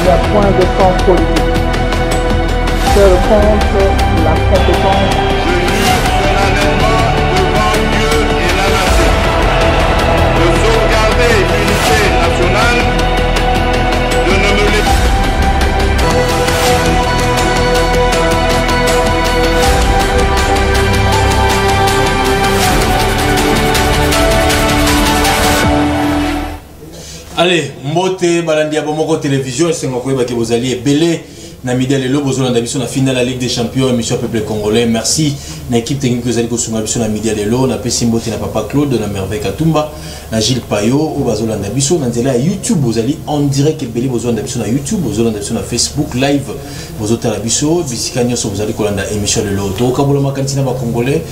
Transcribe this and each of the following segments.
n'y a point de sens politique. Seul compte la compétence. Je jure solennellement devant Dieu et la nation de sauvegarder l'unité nationale, de ne me laisser. Allez, Mbote, Balandia, Bomoko Télévision, c'est moi qui vous alliez belé. Namidel et Lobo Zola d'ambition la finale de la Ligue des Champions, émission Peuple Congolais. Merci. L'équipe technique que vous allez sur l'ambition Namidel et Lobo, na Pessimbote na Papa Claude, na Merveille Katumba, na Gilles Payot, au Bazola d'ambition, na Zela YouTube, vous allez en direct et belé Bazola d'ambition na YouTube, Bazola d'ambition na Facebook live, Bazola d'ambition, Bisikanios, vous allez coller na émission de l'auto. Kaboula Makantina ba Congolais,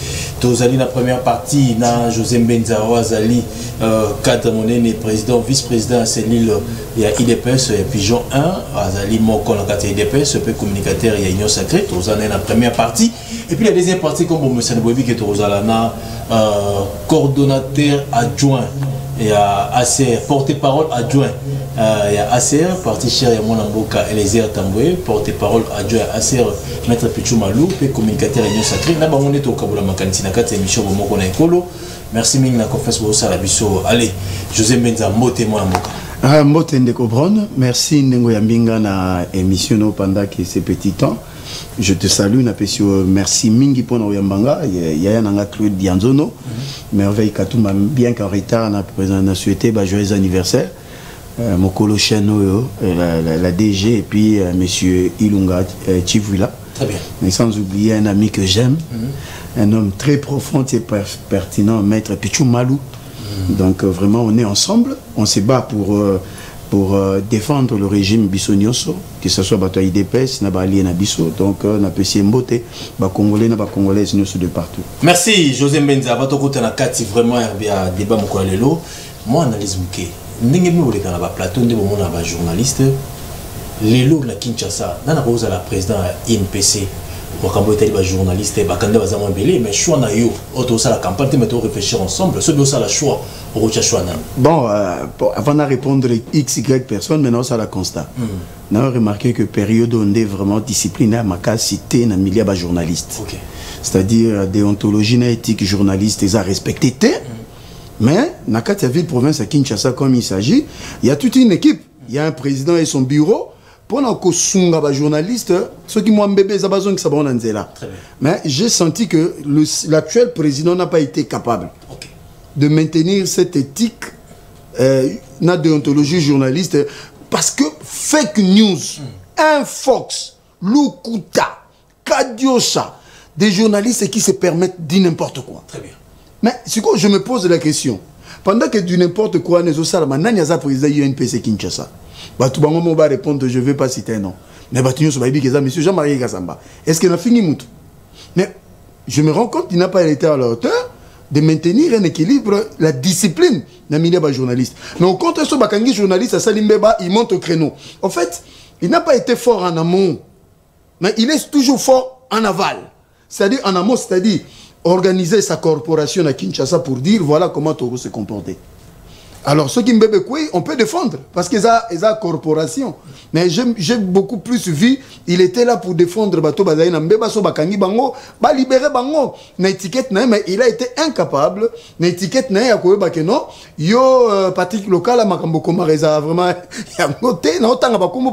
vous allez la première partie na José Mbenzaro Azali, cadre monnaie, président, vice-président, c'est l'île, il y a IDPS et puis Jean 1, Azali Moko na carte IDPS. Ce peu communicateur, il y a Union Sacrée, vous en avez la première partie. Et puis la deuxième partie, comme M. Nbobi, qui est coordonnateur adjoint et à ACR, porte-parole adjoint. Il y a ACR, parti cher et mon amboka, Eliezer Tamboué, porte-parole adjoint à ACR, Maître Pichou Malou, puis communicateur Union Sacrée. Là, on est au Kaboula Makantina, 4 émissions, on est écolo. Merci, Ming, la confesse pour ça, la biso. Allez, José Menza, mot témoin amboka. Mbote Ndeko Bron, merci Nengo Yambinga na émission pendant ces petits temps. Je te salue, merci Mingi pour nos Yambanga, Yaya Nanga Claude Dianzono, Merveille Katouma, bien qu'en retard, on a souhaité joyeux anniversaire. Mokolo Cheno, la DG, et puis monsieur Ilunga Chivula. Très bien. Mais sans oublier un ami que j'aime, un homme très profond et pertinent, Maître Pichou Malou. Donc vraiment on est ensemble, on se bat pour défendre le régime Bissonioso, que ce soit Bato IDPS, Nabali et Nabiso, donc on a pu Mbote, Congolais, Congolais, de partout. Merci José Mbenza, Bato Kotana Kati, vraiment un débat Mokolelo. Moi analyse Mouké, n'engagez pas le canal plateau, n'engagez pas les journalistes, les lots na Kinshasa, n'a pas la président INPC. Journaliste, mais choix na yo, la campagne, mais réfléchir ensemble, ce dossier la choix, bon, avant de répondre X, Y personne, maintenant ça la constat. On a remarqué que période où on est vraiment discipliné, ma cas cité dans milieu de journalistes. C'est-à-dire déontologie, éthique, journaliste, ils ont respecté. Mais dans la ville province à Kinshasa, comme il s'agit, il y a toute une équipe. Il y a un président et son bureau. Pendant que les journalistes, ceux qui m'ont bébé, ils ont besoin que ça soit là. Mais j'ai senti que l'actuel président n'a pas été capable de maintenir cette éthique, la déontologie journaliste, parce que fake news, un Fox, Lukuta, Kadiosa, des journalistes qui se permettent de dire n'importe quoi. Très bien. Mais c'est quoi, je me pose la question. Pendant que du n'importe quoi, nous avons un président UNPC Kinshasa. Tout le monde va répondre, je ne vais pas citer un nom. Mais monsieur Jean-Marie Gassamba, est-ce qu'il a fini Moutou? Mais je me rends compte qu'il n'a pas été à la hauteur de maintenir un équilibre, la discipline dans le milieu des journalistes. Mais au contraire, ce journaliste, il monte au créneau. En fait, il n'a pas été fort en amont, mais il est toujours fort en aval. C'est-à-dire en amont, c'est-à-dire organiser sa corporation à Kinshasa pour dire voilà comment Togo se comporter. Alors, ceux qui me bébé, on peut défendre, parce qu'ils ont corporation. Mais j'ai beaucoup plus vu, il était là pour défendre Bato Bazaï, Nambeba, Sobakangi Bango, libérer Bango. N'étiquette, mais il a été incapable. N'étiquette, Patrick Local, Makambo Komareza, vraiment, il y a noté,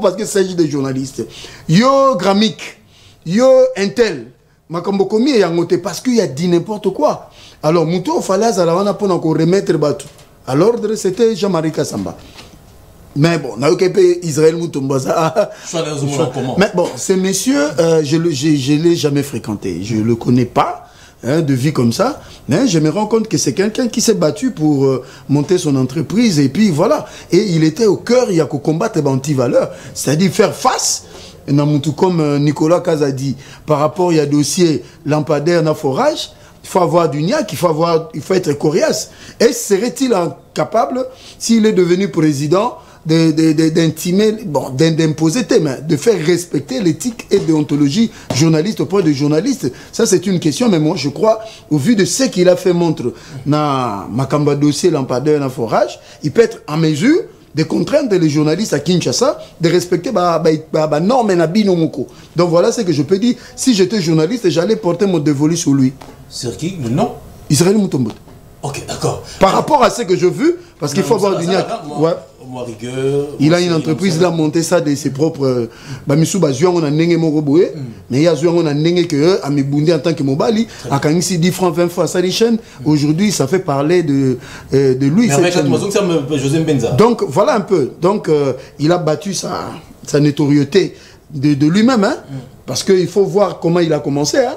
parce qu'il s'agit des journalistes. Yo Gramic, yo Intel, Makambo Komi, il y a noté, parce qu'il y a dit n'importe quoi. Alors, Mouto, Falaz, alors on a pour remettre Bato. À l'ordre, c'était Jean-Marie Kassamba. Mais bon, on a occupé Israël Moutombaza. Mais bon, ce monsieur, je ne l'ai jamais fréquenté. Je ne le connais pas, de vie comme ça. Mais je me rends compte que c'est quelqu'un qui s'est battu pour monter son entreprise. Et puis voilà. Et il était au cœur, il y a qu'au combattre anti-valeurs. C'est-à-dire faire face. Comme Nicolas Kaz a dit, par rapport, il y a dossier lampadaire dans forage. Il faut avoir du niaque, il faut être coriace. Et serait-il incapable, s'il est devenu président, d'intimer, bon, d'imposer tes mains, de faire respecter l'éthique et déontologie journaliste au point de journaliste? Ça, c'est une question, mais moi, je crois, au vu de ce qu'il a fait montre dans Makamba dossier lampadaire dans forage, il peut être en mesure de contraindre les journalistes à Kinshasa de respecter les normes et bino moko. Donc voilà ce que je peux dire. Si j'étais journaliste, j'allais porter mon dévolu sur lui. Sur qui? Le nom? Israël Mutombo. Ok, d'accord. Par rapport à ce que je veux, parce qu'il faut avoir du niaque. Ouais. Il a une entreprise, il a monté ça de ses propres. Bamisou Bazuan, on a nengé Moroboé, mais il y a Zuan, on a nengé que Amibundi en tant que Mobali, à Kangisi 10 francs, 20 francs à sa chaîne. Aujourd'hui, ça fait parler de lui. Donc voilà un peu. Donc il a battu sa notoriété de lui-même, hein, parce qu'il faut voir comment il a commencé. Hein.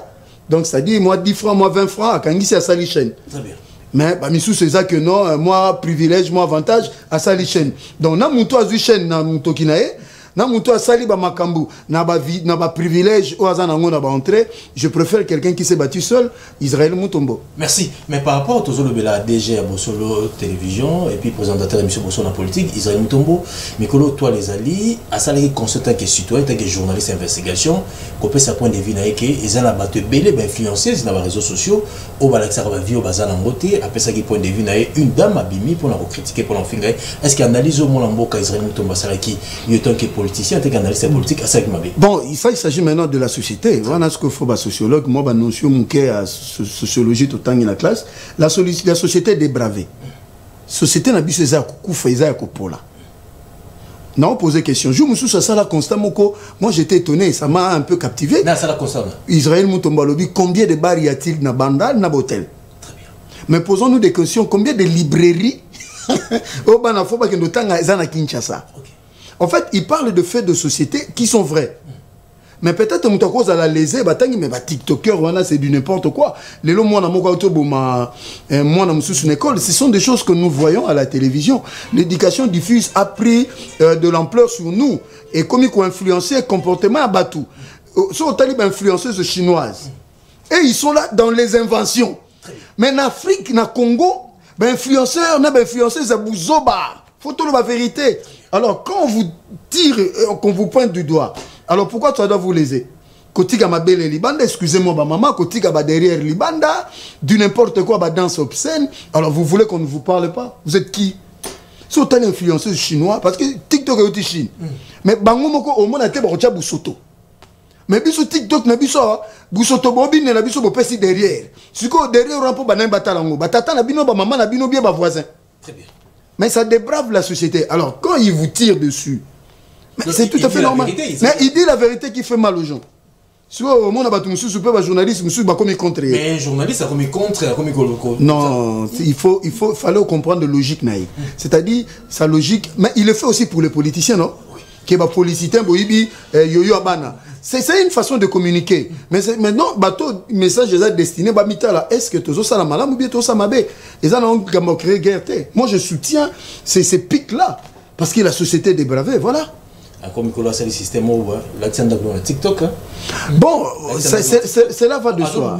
Donc ça dit, moi 10 francs, moi 20 francs, à Kangisi à sa chaîne. Très bien. Mais Bamisou c'est ça que non, moi privilège, moi avantage à sali chaîne. Donc na muto azu chaîne na muto kinae, na muto asali ba makambu, na ba privilège au azan na ba entrée, je préfère quelqu'un qui s'est battu seul, Israël Mutombo. Merci. Mais par rapport à Tozolo Bela DG à Bosolo Télévision et puis présentateur d'émission Bosolo en politique, Israël Mutombo, Mikolo toi les alliés, à sali consultant qui est citoyen, tant que journaliste d'investigation, qu'on peut sa point de vue na que ils ont battu belé ben influenceurs dans les réseaux sociaux, au balaxa va vie au bazar en beauté, après ça qui point de vue na une dame abimi pour la critiquer pour l'enfingrer. Est-ce qu'il analyse au monde en boca Israël Mutombo salaki, il tant que politicien, tant qu'analyste politique à ça qui m'a dit. Bon, il s'agit maintenant de la société. Voilà ce qu'il faut ba sociologue, moi ba notion mouké à sociologie tout temps dans la classe, la société est débravée. Société n'a plus ça koufa isa kopola. Non, poser question. Je me suis sur ça là constamment. Moi j'étais étonné, ça m'a un peu captivé. Non, ça la concerne. Israël Mutombo lobi, combien de bars y a-t-il dans Bandal, dans Botel? Très bien. Mais posons-nous des questions, combien de librairies au Banafoba qui nous tang à Kinshasa? En fait, il parle de faits de société qui sont vrais. Mais peut-être que cause à la lésée, mais TikToker, c'est du n'importe quoi. Les lots, moi, une école, ce sont des choses que nous voyons à la télévision. L'éducation diffuse a pris de l'ampleur sur nous. Et comme ils ont influencé le comportement à Batou. Sont talibs influenceuses chinoises. Et ils sont là dans les inventions. Mais en Afrique, en Congo, influenceurs, influenceuses à Bouzoba. Faut tout la vérité. Alors, quand on vous tire, qu'on vous pointe du doigt, alors pourquoi tu dois vous léser? Kotika mabele libanda, excusez-moi, maman, kotika ba derrière libanda, du n'importe quoi, ba danse obscène. Alors vous voulez qu'on ne vous parle pas? Vous êtes qui? Si vous êtes influenceuse chinois, parce que TikTok est aussi Chine. Mais bango moko au monde a été barocha busoto. Mais biso TikTok na biso busoto bobine na biso bopesi derrière. Si ko derrière on peut banan batalango, batata na bino ba maman na bino bien ba voisin. Très bien. Mais ça débrave la société. Alors quand ils vous tirent dessus, c'est tout à fait normal. Mais il dit la vérité qui fait mal aux gens. Si au monde a battu un journaliste, monsieur va comme contre. Mais un journaliste a comme contre, comme non, il fallait comprendre de logique naïve. C'est-à-dire sa logique, mais il le fait aussi pour les politiciens, non? Qui est politicien, boibi, yoyo abana. C'est une façon de communiquer. Mais maintenant, bateau message est destiné à mitala. Est-ce que tu as ça la malade ou bien tu as ça mabé? Et ça n'a créé guerre. Moi je soutiens ces pics là parce que la société est débravée, voilà. Comme il c'est le système où l'accent de TikTok. Bon, cela va de soi.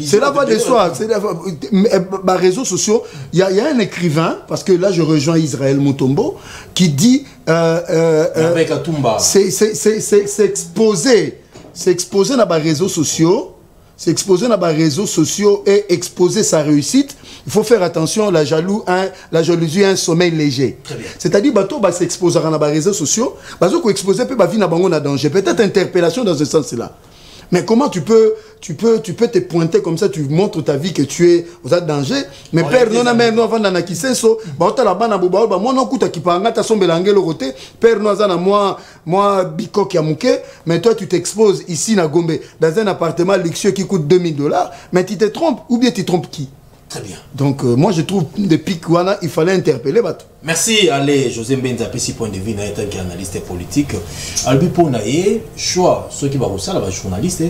Cela va de soi. Les réseaux sociaux, il y a un écrivain, parce que là je rejoins Israël Mutombo, qui dit c'est exposé dans les réseaux sociaux. C'est exposer dans les réseaux sociaux et exposer sa réussite. Il faut faire attention, la jalousie a un sommeil léger. C'est-à-dire, bateau va s'exposer dans les réseaux sociaux, bateau qu'on expose peut pas vivre dans danger. Peut-être interpellation dans ce sens-là. Mais comment tu peux te pointer comme ça, tu montres ta vie que tu es aux danger. Mais père non na mère non avant na kisenso, ba la bana boba ba moi non kuta kipanga ta sombe langelo côté, père non za na moi bikok ya muke, mais toi tu t'exposes ici na Gombe dans un appartement luxueux qui coûte $2000, mais tu te trompes ou bien tu trompes qui? Très bien. Donc moi je trouve depuis qu'il il fallait interpeller bateau. Merci allez José Mbenza petit point de vue en tant qu'analyste politique. Albi pour naie choix ceux qui va ça la journaliste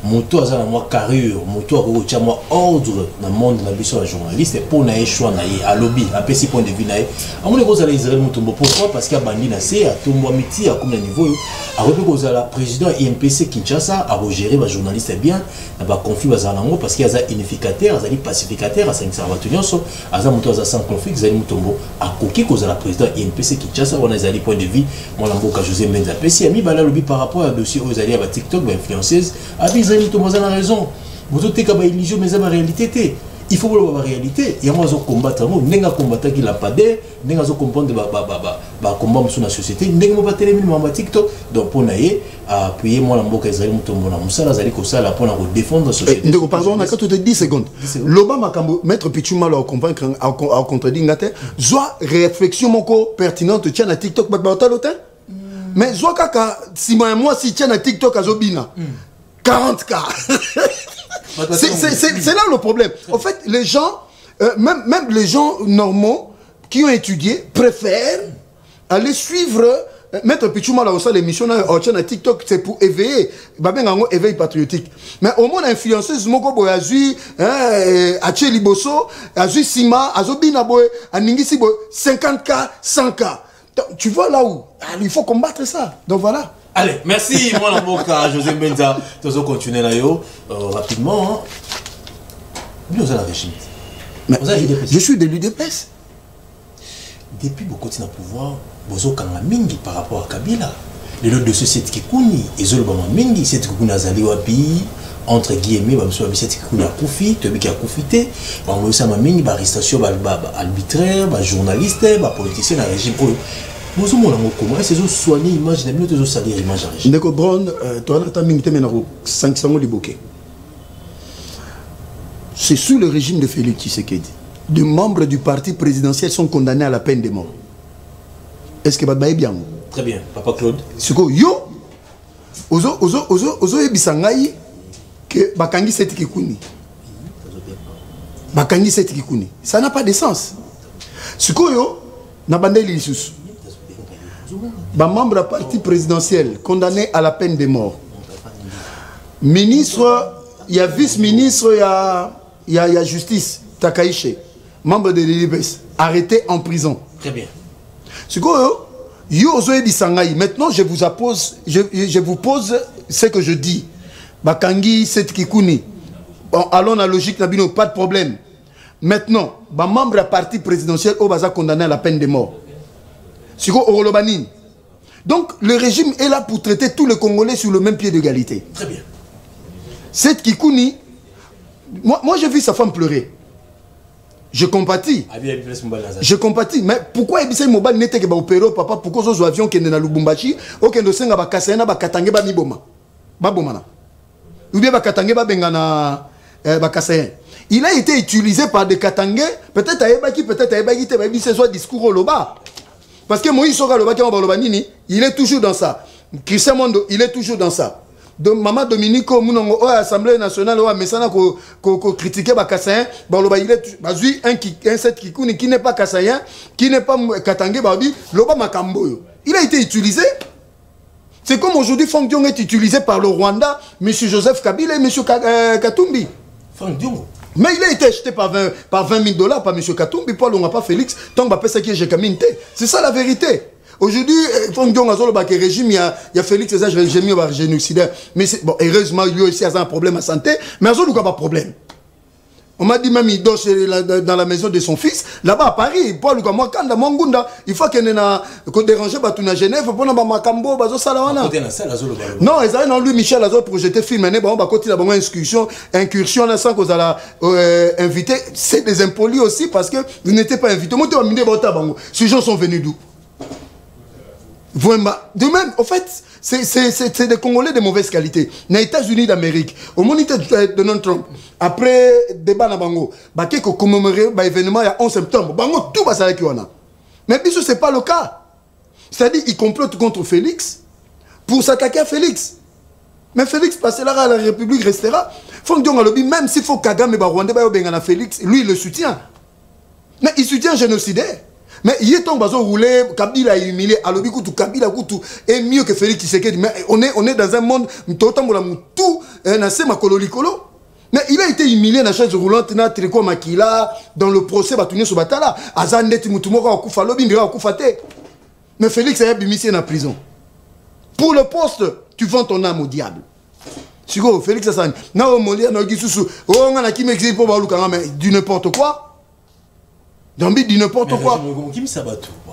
moto azana moi carrure moto ko moi ordre dans le monde la biso la journaliste pour naie choix naie à lobby à petit point de vue naie. Amone ko za Israël Mutombo pourquoi parce qu'il y a bandi na c'est à tombo miti à comme niveau a repé ko za la président INPC Kinshasa a gérer ba journaliste bien na ba conflit bazana ngo parce qu'il y a unificateur azali pacificateur à 5 servatunions aza moto aza sans conflit Israël Mutombo a koki cause à la présidente INPC Kinshasa on a des points de vue mon lamboka José Mbenza Pessi ami bala lobby par rapport à dossier aux alliés à TikTok influenceuse a Israël Mutombo a raison vous êtes capable illusion mais ça la réalité il faut voir la réalité. Il y a moi combattre, n'enga combattre qui l'a pas dé, n'enga comprendre combat sur la société, n'enga pas télévision ma TikTok. Donc pour naïe, appuyer moi la mboka Israël mutombo na musala zali ko sala pour défendre la société. Donc pardon, on a 10 secondes. Loba makambo maître Pichuma la convaincre à contredire ngate, soit réflexion moko pertinente tient à TikTok ba l'hôtel. Mais soit kaka si moi si tient à TikTok azobina 40K. C'est là le problème. En fait, les gens, même les gens normaux qui ont étudié préfèrent aller suivre Maître Pichuma là aussi l'émission à TikTok, c'est pour éveiller, éveil patriotique. Mais au moins influenceuse moko boy azui Ache Liboso, azui Sima, azobina boy, aningisi boy 50K, 100K. Tu vois là où il faut combattre ça. Donc voilà. Allez, merci moi la boca José Benza. Nous allons continuer là rapidement. Nous allons régime. Je suis de l'UDPS. Depuis beaucoup de temps pouvoir, bozo kanga mingi par rapport à Kabila. Le dossier c'est Kikuni, et zolo bama mingi c'est Kikuni azali wapi entre guillemets ba mso c'est Kikuni a kufi, to biki a kufité, ba mosa ma mingi ba arrestation ba arbitraire, ba journaliste, ba politicien na régime ko. Bozo mona comment est-ce que soigner image na minute zo salir image régime. Ndeko Brown, toi na ta mingi te menako 500 liboké. C'est sous le régime de Félix Tshisekedi. Des membres du parti présidentiel sont condamnés à la peine de mort. Est-ce que Badbaye bien? Très bien, Papa Claude. C'est quoi? Yo, ozo ebisangai que bakangi seti kikuni. Bakangi seti kikuni. Ça n'a pas de sens. C'est quoi yo? Na bandeli lisusu. Ba membre du parti présidentiel condamné à la peine de mort. Ministre, il y a vice-ministre, il y a justice, Takaïche. Membre de l'UDPS, arrêté en prison. Très bien. C'est quoi? Maintenant, je vous pose ce que je dis. Bakangi, c'est Kikuni. Bon, allons à la logique, pas de problème. Maintenant, membre du parti présidentiel, au Baza condamné à la peine de mort. C'est quoi? Orolobanine. Donc, le régime est là pour traiter tous les Congolais sur le même pied d'égalité. Très bien. C'est Kikuni. Moi j'ai vu sa femme pleurer. Je compatis. Je compatis. Mais pourquoi Ebissé Mobile n'était que opéré papa? Pourquoi ce avion qui est dans Lubumbashi ou qui est dans Bakasena, Bakatange, Bamiboma? Babomana. Ou bien Bakatange, Babengana, Bakasen. Il a été utilisé par des Katangais, peut-être à Ebaki, peut-être à Ebaki, c'est soit discours au Loba. Parce que Moïse Soga Loba, il est toujours dans ça. Christian Mondo, il est toujours dans ça. Donc Maman Dominico Mounongo à l'Assemblée nationale mais ça n'a qu'au critiquer Bakassayen il est un set qui n'est pas Kassayen, qui n'est pas Katangé Babi, Loba Makambo. Il a été utilisé. C'est comme aujourd'hui Franck Diong est utilisé par le Rwanda, M. Joseph Kabila et M. Katumbi. Franck Diong. Mais il a été acheté par 20 000 $ par M. Katumbi, pas l'on pas Félix, tant que ça qui est Jekaminte. C'est ça la vérité. Aujourd'hui, le régime, il y a Félix César Régime génocidaire. Mais bon, heureusement, lui aussi a un problème à santé. Mais il n'y a pas de problème. On m'a dit même il dort dans la maison de son fils. Là-bas à Paris, Paul Kamwakanda, Mangunda, il faut qu'il y ait un déranger à Genève, pour qu'on Makambo, Bazo Salawana. Non, ils ont lui, Michel Azor, projeté film, il va continuer à incursion, là, sans qu'on ait invité. C'est des impolis aussi parce que vous n'étiez pas invité. Moi, ces gens sont venus d'où? De même, en fait, c'est des Congolais de mauvaise qualité. Dans les États-Unis d'Amérique, au moniteur de Donald Trump, après débat na bango, bah qui commémorer l'événement il y a 11 septembre, bango tout va s'arrêter là. Mais bien sûr, c'est pas le cas. C'est-à-dire, ils complotent contre Félix pour s'attaquer à Félix. Mais Félix passera à la République, restera. Franck Diong a lobby, même s'il faut Kagame et Rwanda à Félix, lui il le soutient. Mais il soutient un génocidaire. Mais il est en bas roulé, Kabila est humilié, Alobi Koutou, Kabila Koutou est mieux que Félix Tshisekedi. Mais on est dans un monde, tout, mais il a été humilié dans la chaise roulante, dans Triko Makila, dans le procès, Batounier Soubatala, Azandeti Moutumora, Koufa Lobi, Koufate. Mais Félix a été en prison. Pour le poste, tu vends ton âme au diable. Sigo, Félix Assani, non, mon dieu, non, Gissoussou, on a qui m'exige pour mais du n'importe quoi. D'envie du n'importe quoi.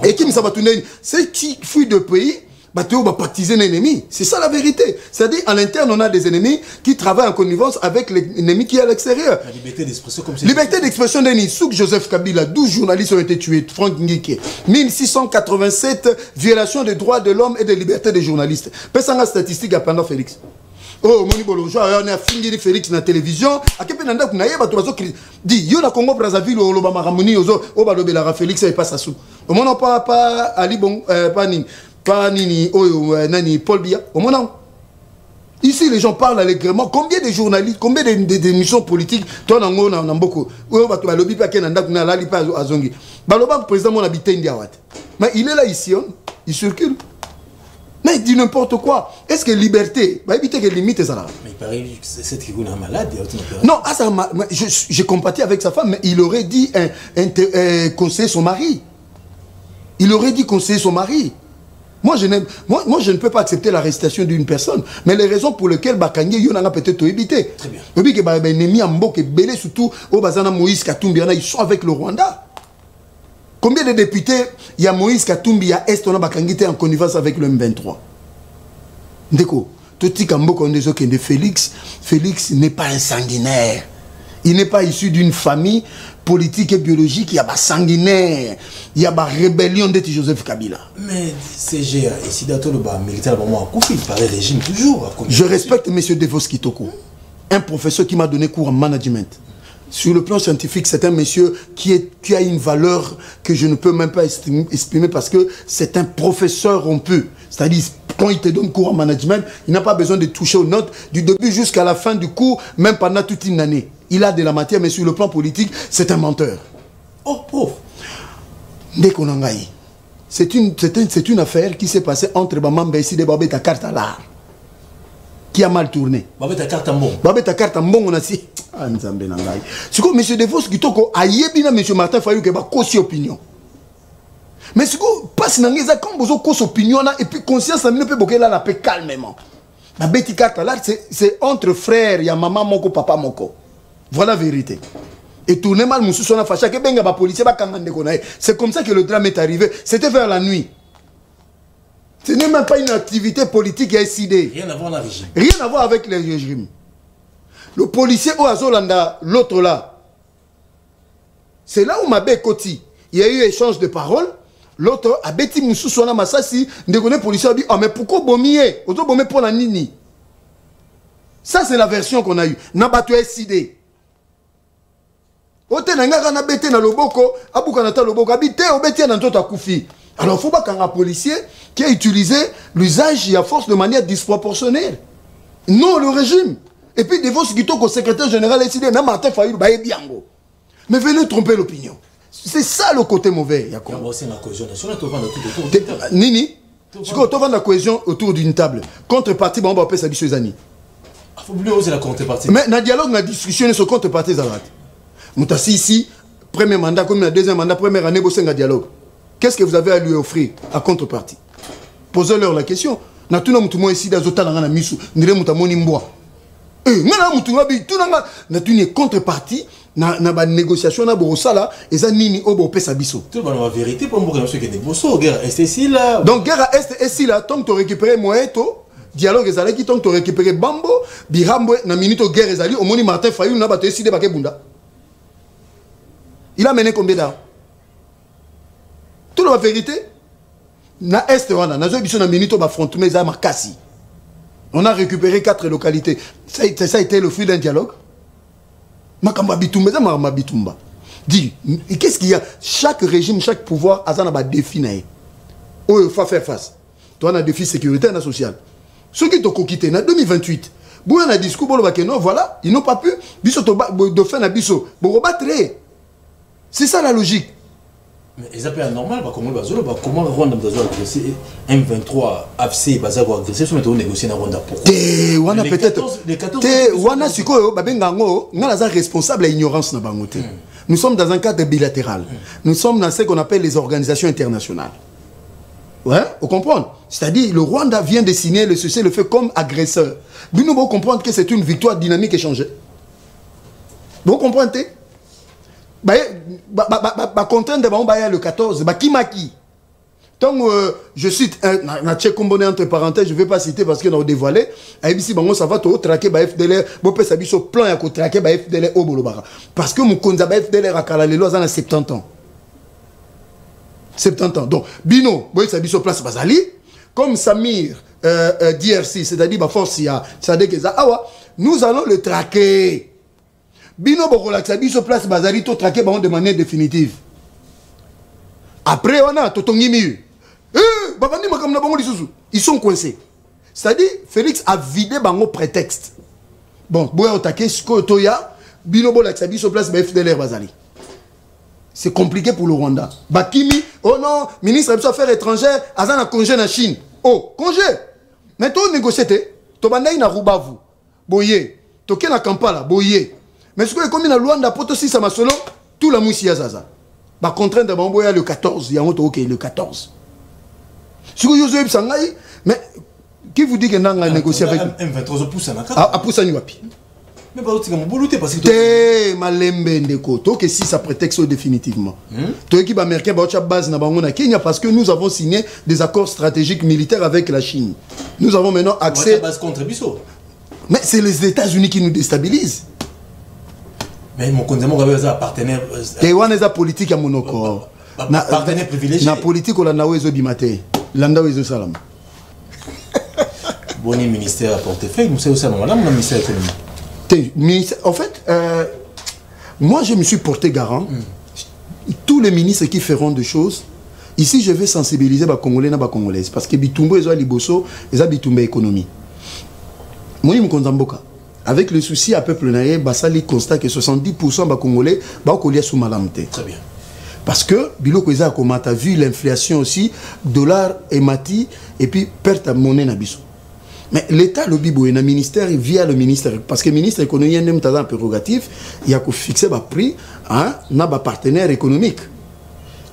Et Kim Sabatou, c'est qui fuit de pays Bateau va partiser un ennemi. C'est ça la vérité. C'est-à-dire, à l'interne, on a des ennemis qui travaillent en connivence avec l'ennemi qui est à l'extérieur. La liberté d'expression comme c'est... Liberté d'expression d'un Souk Joseph Kabila, 12 journalistes ont été tués. Franck Ngike. 1687 violations des droits de l'homme et des libertés des journalistes. Pesanga statistique à pendant Félix. Oh, moni bolonjo, on a fini Félix na télévision. A kepe nanda kunaye ba tobazo dit yo na Congo Brazzaville o loba maramuni ozo o ba lobela Félix et pas sassou. Au moment pas Ali bon pas nini nani Paul Biya. Au moment ici les gens parlent allègrement. Combien de journalistes, combien d'émissions politiques toi nango na beaucoup. O ba to ba lobi pa ke nanda kuna la li pa azongi. Ba loba président mon habité Ndiawat. Mais il est là ici, il circule. Mais il dit n'importe quoi. Est-ce que liberté va éviter que limite ça là? Mais il paraît que c'est qu'il est malade. Non, j'ai compatis avec sa femme, mais il aurait dit conseiller son mari. Il aurait dit conseiller son mari. Moi, je ne peux pas accepter l'arrestation d'une personne. Mais les raisons pour lesquelles Bakangé, il y en a peut-être évité. Très bien. Et puis que l'ennemi Ambo, que Belé, surtout, au Bazana Moïse Katumbi, ils sont avec le Rwanda. Combien de députés il y a Moïse Katumbi, il y a Est, on a Bakangité en connivence avec le M23. Ndeko, tout ce qu'on dit que Félix n'est pas un sanguinaire. Il n'est pas issu d'une famille politique et biologique. Il y a pas sanguinaire. Il y a pas rébellion de Joseph Kabila. Mais CGA, et si d'ailleurs le militaire, il paraît régime toujours. Je respecte M. Devos Kitoko, un professeur qui m'a donné cours en management. Sur le plan scientifique, c'est un monsieur qui a une valeur que je ne peux même pas exprimer parce que c'est un professeur rompu. C'est-à-dire, quand il te donne cours en management, il n'a pas besoin de toucher aux notes du début jusqu'à la fin du cours, même pendant toute une année. Il a de la matière, mais sur le plan politique, c'est un menteur. Oh, pauvre. Dès qu'on en a eu. C'est une affaire qui s'est passée entre Bamamba et Side Babeta Kartala, qui a mal tourné. Babeta Kartambon. Babeta Kartambon, on a dit. Ah, Nzambe Nangai. C'est comme M. Devos Kitoko a yébina M. Martin Fayou qui va causer opinion. Mais ce qu'on passe dans les accords, vous avez opinion et puis conscience, ça ne peut pas la paix calmement. La Betty Kartala, c'est entre frères, il y a maman moko, papa moko. Voilà la vérité. Et tourner mal, monsieur, son affaire, chaque benga ba policier ba kangande konae. C'est comme ça que le drame est arrivé. C'était vers la nuit. Ce n'est même pas une activité politique à SID. Rien à voir avec le régime. Rien à voir avec le régime. Le policier au Azolanda, l'autre là. C'est là où Mabé Koti, il y a eu échange de paroles. L'autre a bêti Moussou Sona Massassi, le policier a dit, ah mais pourquoi bomier? Auto bomé pour la nini. Ça c'est la version qu'on a eue. Nabato SID. Ote nanga na bete na loboko, abuka na ta loboko, habité au bete na tota koufi. Alors il faut pas qu'un policier qui a utilisé l'usage et à force de manière disproportionnelle. Non le régime. Et puis Devos Kitoko, secrétaire général SID, na Martin Fayou ba biango. Mais venez tromper l'opinion. C'est ça le côté mauvais. Il y a quoi? Nini, tu as la cohésion autour d'une table. Contrepartie, on va appeler ça des années. Il faut mieux oser la contrepartie. Mais dans le dialogue, dans la discussion, sur contrepartie, ça va. Moutassi ici, premier mandat, comme la deuxième mandat, première année, vous avez un dialogue. Qu'est-ce que vous avez à lui offrir à contrepartie? Posez-leur la question. Na tout le monde ici, dans l'hôtel, dans la misu, nous avons un mbois. Et nous avons une contrepartie. Na ba négociation na borosala eza nini obo pesa biso tout ba la vérité pour mboka monsieur que bosso guerre est ici là donc guerre est ici là tant que récupérer moeto dialogue ezala qui tant que récupérer bambo birambo na minute guerre ezali au moni Martin Fayou na ba to décider ba ke bunda il a mené combien d'armes tout la vérité na est wana na zo biso na minute ba affrontement za makasi on a récupéré 4 localités ça a été le fruit d'un dialogue. Dis, qu'est-ce qu'il y a? Chaque régime, chaque pouvoir a un défi. Il faut faire face. Tu as un défi sécuritaire et social. Ceux qui t'ont quitté en 2028, il y a un discours, voilà, ils n'ont pas pu. De faire un biso. C'est ça la logique. Mais ils appellent normal, comment Rwanda a agressé M23, AFC, Baza a agressé, ils ont négocié dans Rwanda. Pourquoi? Peut-être. Responsable de l'ignorance. Nous sommes dans un cadre bilatéral. Nous sommes dans ce qu'on appelle les organisations internationales. Ouais, vous comprenez? C'est-à-dire, le Rwanda vient de signer le cessez-le-feu comme agresseur. Nous devons comprendre que c'est une victoire dynamique échangée. Vous comprenez? Contrainte de le 14, Kimaki. Donc, je cite un tchèque combiné entre parenthèses, je ne vais pas citer parce qu'on a dévoilé. ABC, ça va tout traquer par FDLR. Bon, peut s'habiller sur plan, il y a traquer par FDLR au Bolobara. Parce que mon konzaba FDLR à Kalalelo, ça a 70 ans. 70 ans. Donc, Bino, bon, il s'habille sur place, Bazali. Comme Samir, DRC, c'est-à-dire, force, il y a, nous allons le traquer. Bino, bon, il s'habille sur place, Bazali, tout traquer de manière définitive. Après, on a Totongi Miu. Ils sont coincés. C'est-à-dire, Félix a vidé bango prétexte. Bon, Boya Otake, Skotoya, Binobo Laksabi sur place, FDLR Bazali. C'est compliqué pour le Rwanda. Bakimi, oh non, ministre des Affaires étrangères, Azan a congé en Chine. Oh, congé. Mais toi, négocié, Tobanda na Rubavu. Boye. Toké na Kampala, Boye. Mais ce que comme na Luanda, Potosi Samasolo, tout la moussia Zaza. Bah, contrainte de Bamboya le 14, il y a un autre, ok, le 14. Mais qui vous dit que nous avons négocié avec M23 pousse à Nakata? Pousse à Niwapi. Mais pas aussi comme boulouté parce que t'es malembe ndeko. Toi que si ça prétexte définitivement. Toi qui américain ba base na bango na Kenya parce que nous avons signé des accords stratégiques militaires avec la Chine. Nous avons maintenant accès. Base contre Bisso. Mais c'est les États-Unis qui nous déstabilisent. Mais mon condamné un partenaire. Taïwan est un politique à monocor. Partenaire privilégié. Na politique on a nawezo bimate. Landa wezo salam. Boni ministère à portefeuille, nous sommes aussi à la ministère économique. En fait, moi je me suis porté garant. Tous les ministres qui feront des choses, ici je vais sensibiliser les Congolais et les Congolaises. Parce que Bitumbo et Liboso, ils ont Bitumbo économie. Moi je me conzamboka. Avec le souci à peuple naïe, Bassali constate que 70% des Congolais sont sous malamté. Très bien. Parce que, Biloko Eza, comme tu as vu l'inflation aussi, dollar et mati, et puis perte de monnaie na biso. Mais l'État, le bibo, il y a un ministère via le ministère. Parce que le ministre économique, il y a un prérogatif, il y a qu'à fixer un prix, hein, un partenaire économique.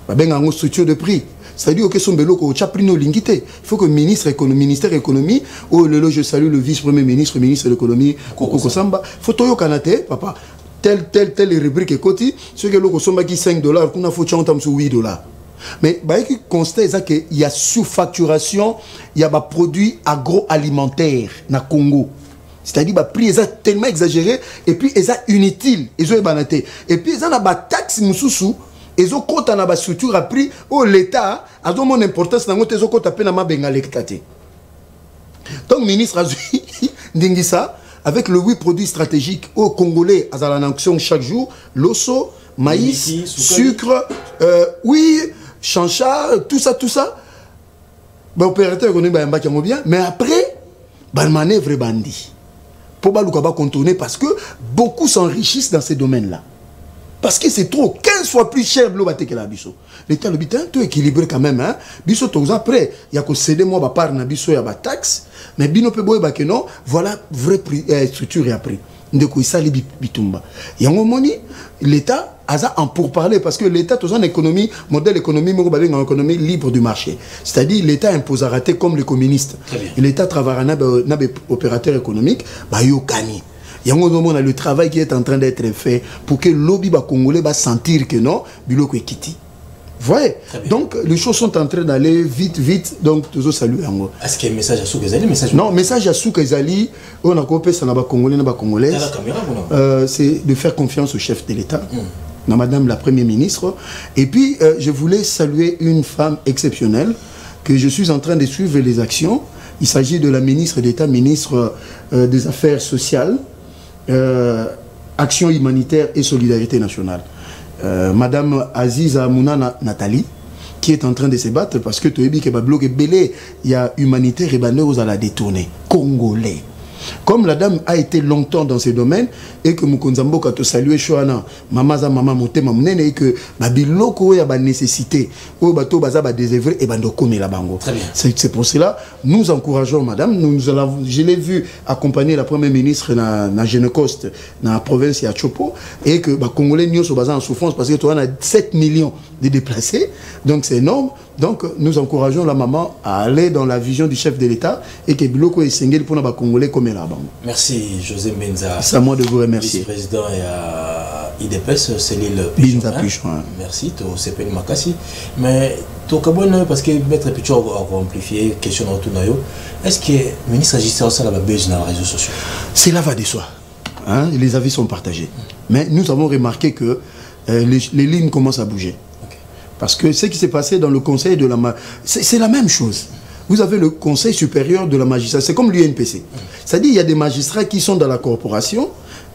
Il y a une structure de prix. C'est-à-dire que son beloko a pris nos lingité. Il faut que le ministère économie, ou le je salue le vice-premier ministre, ministre de l'économie, Koko Samba, il faut que kanate, papa. Telle rubrique est côté, ce que l'on sommes qui $5, qu'on a fait $8. Mais il constate qu'il y a sous-facturation, il y a des produits agroalimentaires dans le Congo. C'est-à-dire que le prix est tellement exagéré et puis il est inutile. Et puis il y a des taxes moussous. Et ont compte en structure à prix où l'État a donné mon importance dans le compte à peine à ma bengalektate. Donc, ministre Azui, Ndingisa, avec le 8 produits stratégiques aux Congolais à la nation chaque jour, l'osso, maïs, sucre, oui, chancha, tout ça. L'opérateur économique va bien, mais après, la manœuvre est bandit. Pour ne contourner parce que beaucoup s'enrichissent dans ces domaines-là. Parce que c'est trop, 15 fois plus cher que la biso. L'État le bitin tout équilibré quand même. Hein? Biso tout après, il y a que céder moi ma part na biso ya ba taxe, mais bino pe boy ba que non, voilà vraie structure et après. Ndeko isali bitumba. Yango moni l'État a en pour parler parce que l'État tout en économie, modèle économie mo ba en économie libre du marché. C'est-à-dire l'État impose à rater comme les communistes. L'État travaille na opérateur économique, ba yo gagner. Il y a le travail qui est en train d'être fait pour que le lobby congolais va sentir que non, Biloko est quitté. Vous voyez? Donc, les choses sont en train d'aller vite. Donc, tous saluts. Est-ce qu'il y a un message à Soukazali? Non, message à Soukazali, on a coupé ça dans Congolais, Congolaises. C'est de faire confiance au chef de l'État, Madame la Première ministre. Et puis, je voulais saluer une femme exceptionnelle que je suis en train de suivre les actions. Il s'agit de la ministre d'État, ministre des Affaires sociales. Action humanitaire et solidarité nationale. Madame Aziza Mouna Nathalie, qui est en train de se battre parce que tu as dit que il y a humanitaire et bandeaux à la détourner. Congolais. Comme la dame a été longtemps dans ce domaine et que Moukonzambo a salué Shoana, Mamaza Mama Motema Mnene et que Babiloko y a la nécessité, ou bateau baza ba désœuvrer et bandoko la bango. C'est pour cela nous encourageons madame, je l'ai vu accompagner la première ministre na Génocoste, dans la province de Chopo et que les Congolais n'y sont pas en souffrance parce que tu as 7 millions de déplacés, donc c'est énorme. Donc nous encourageons la maman à aller dans la vision du chef de l'État et que Biloko est single pour les Congolais comme la banque. Merci José Menza. C'est à moi de vous remercier. Vice-président et IDPS, c'est l'île Binza Pichon. Merci, c'est pas une makasi. Mais tout cabone parce que Maître Pichon a amplifié question autour de nous. Est-ce que le ministre Agisseur ça la beige dans les réseaux sociaux? C'est là va de soi. Hein? Les avis sont partagés. Mais nous avons remarqué que les lignes commencent à bouger. Okay. Parce que ce qui s'est passé dans le conseil de la c'est la même chose. Vous avez le conseil supérieur de la magistrature, c'est comme l'UNPC. C'est-à-dire il y a des magistrats qui sont dans la corporation,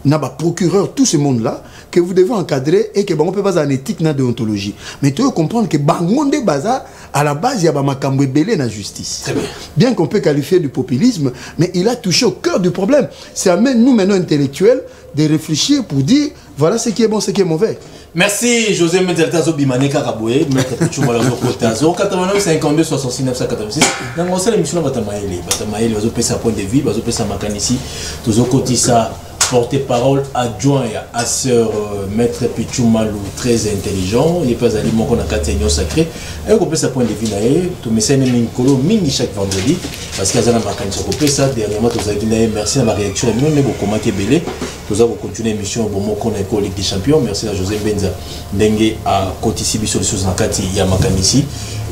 n'a pas procureur, tout ce monde-là, que vous devez encadrer et que on peut pas en éthique, na déontologie. Mais tu veux comprendre que bangonde baza, à la base, il y a makambo belé na justice. Très bien. Bien qu'on peut qualifier de populisme, mais il a touché au cœur du problème. C'est à nous maintenant intellectuels de réfléchir pour dire voilà ce qui est bon, ce qui est mauvais. Merci José Mendeltazo Bimane Karaboué, Maître Pichumala Zokotazo, 89 52 66 986. Dans mon seul émission, Batamaïli, Bazo Pessa Point de Vie, Bazo Pessa Makanisi, Tozo Kotissa, porte-parole adjoint à sœur Maître Pichumalou, très intelligent, il n'est pas allé mon qu'on a 4 unions sacrées. Et on peut sa point de vue naé, tout me sait même Ninkolo mini chaque vendredi, parce qu'il y a un macanisme qu'on peut ça, dernièrement, tous avez dit merci à la réaction, et nous, vous commenter belé, tous avez continué l'émission, bon, mon qu'on est Ligue des Champions, merci à José Benza, Dengue à Kotisi sur les choses dans Kati, il y a Makanisi,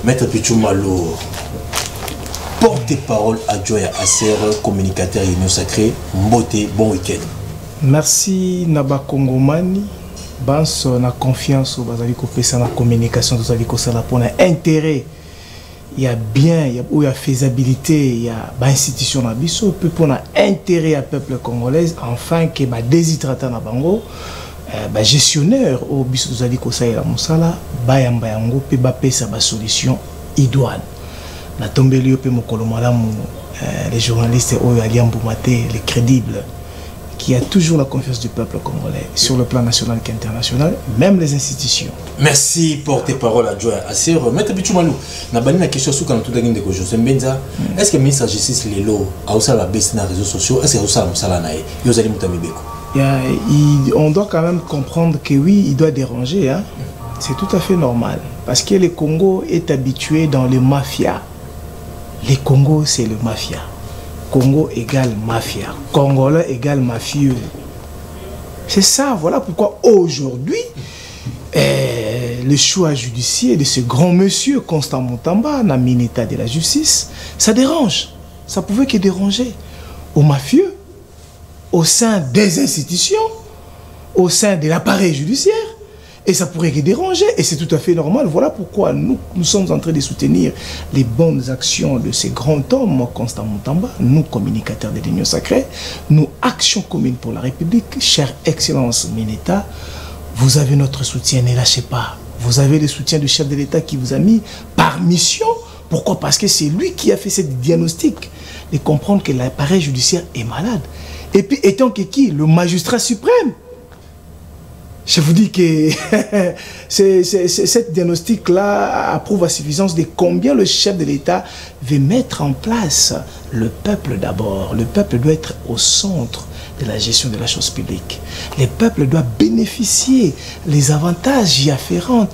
Maître Pichumalou, porte-parole adjoint à sœur, communicateur union sacrée, Mbote, bon week-end. Merci Naba Kongomani. Banso na confiance au bazali ko pesa na communication tout bazali ko sala pour intérêt. Il y a bien, il y a faisabilité, il y a ba institution na biso peu pour na intérêt à peuple congolais enfin que ba déshydratant na bango ba gestionnaire au biso bazali ko sala la mosala ba yamba yango pe ba pesa ba solution idoine. Na tombeli pe mokolo malamu les journalistes oyo aliambumate les crédibles qui a toujours la confiance du peuple congolais sur le plan national qu'international, même les institutions. Merci, porte-parole adjoint à Sir. Maître Pichumalou, n'a pas la question sur quand tout le monde de José Benza. Est-ce que le ministre de la Justice, Lelo, a aussi la baisse dans les réseaux sociaux? Est-ce que vous avez la naïe? On doit quand même comprendre que oui, il doit déranger. Hein? C'est tout à fait normal. Parce que le Congo est habitué dans les mafias. Le Congo, c'est le mafia. Congo égale mafia, Congolais égale mafieux. C'est ça, voilà pourquoi aujourd'hui, le choix judiciaire de ce grand monsieur Constant Moutamba, dans le ministère de la Justice, ça dérange. Ça pouvait que déranger aux mafieux, au sein des institutions, au sein de l'appareil judiciaire. Et ça pourrait que déranger, et c'est tout à fait normal. Voilà pourquoi nous sommes en train de soutenir les bonnes actions de ces grands hommes, Constant Moutamba, nous, communicateurs de l'Union sacrée, nous, Action commune pour la République, chère Excellence Mineta, vous avez notre soutien, ne lâchez pas. Vous avez le soutien du chef de l'État qui vous a mis par mission. Pourquoi? Parce que c'est lui qui a fait ce diagnostic, de comprendre que l'appareil judiciaire est malade. Et puis, étant que qui? Le magistrat suprême. Je vous dis que cette diagnostic-là approuve à suffisance de combien le chef de l'État veut mettre en place le peuple d'abord. Le peuple doit être au centre de la gestion de la chose publique. Le peuple doit bénéficier les avantages y afférents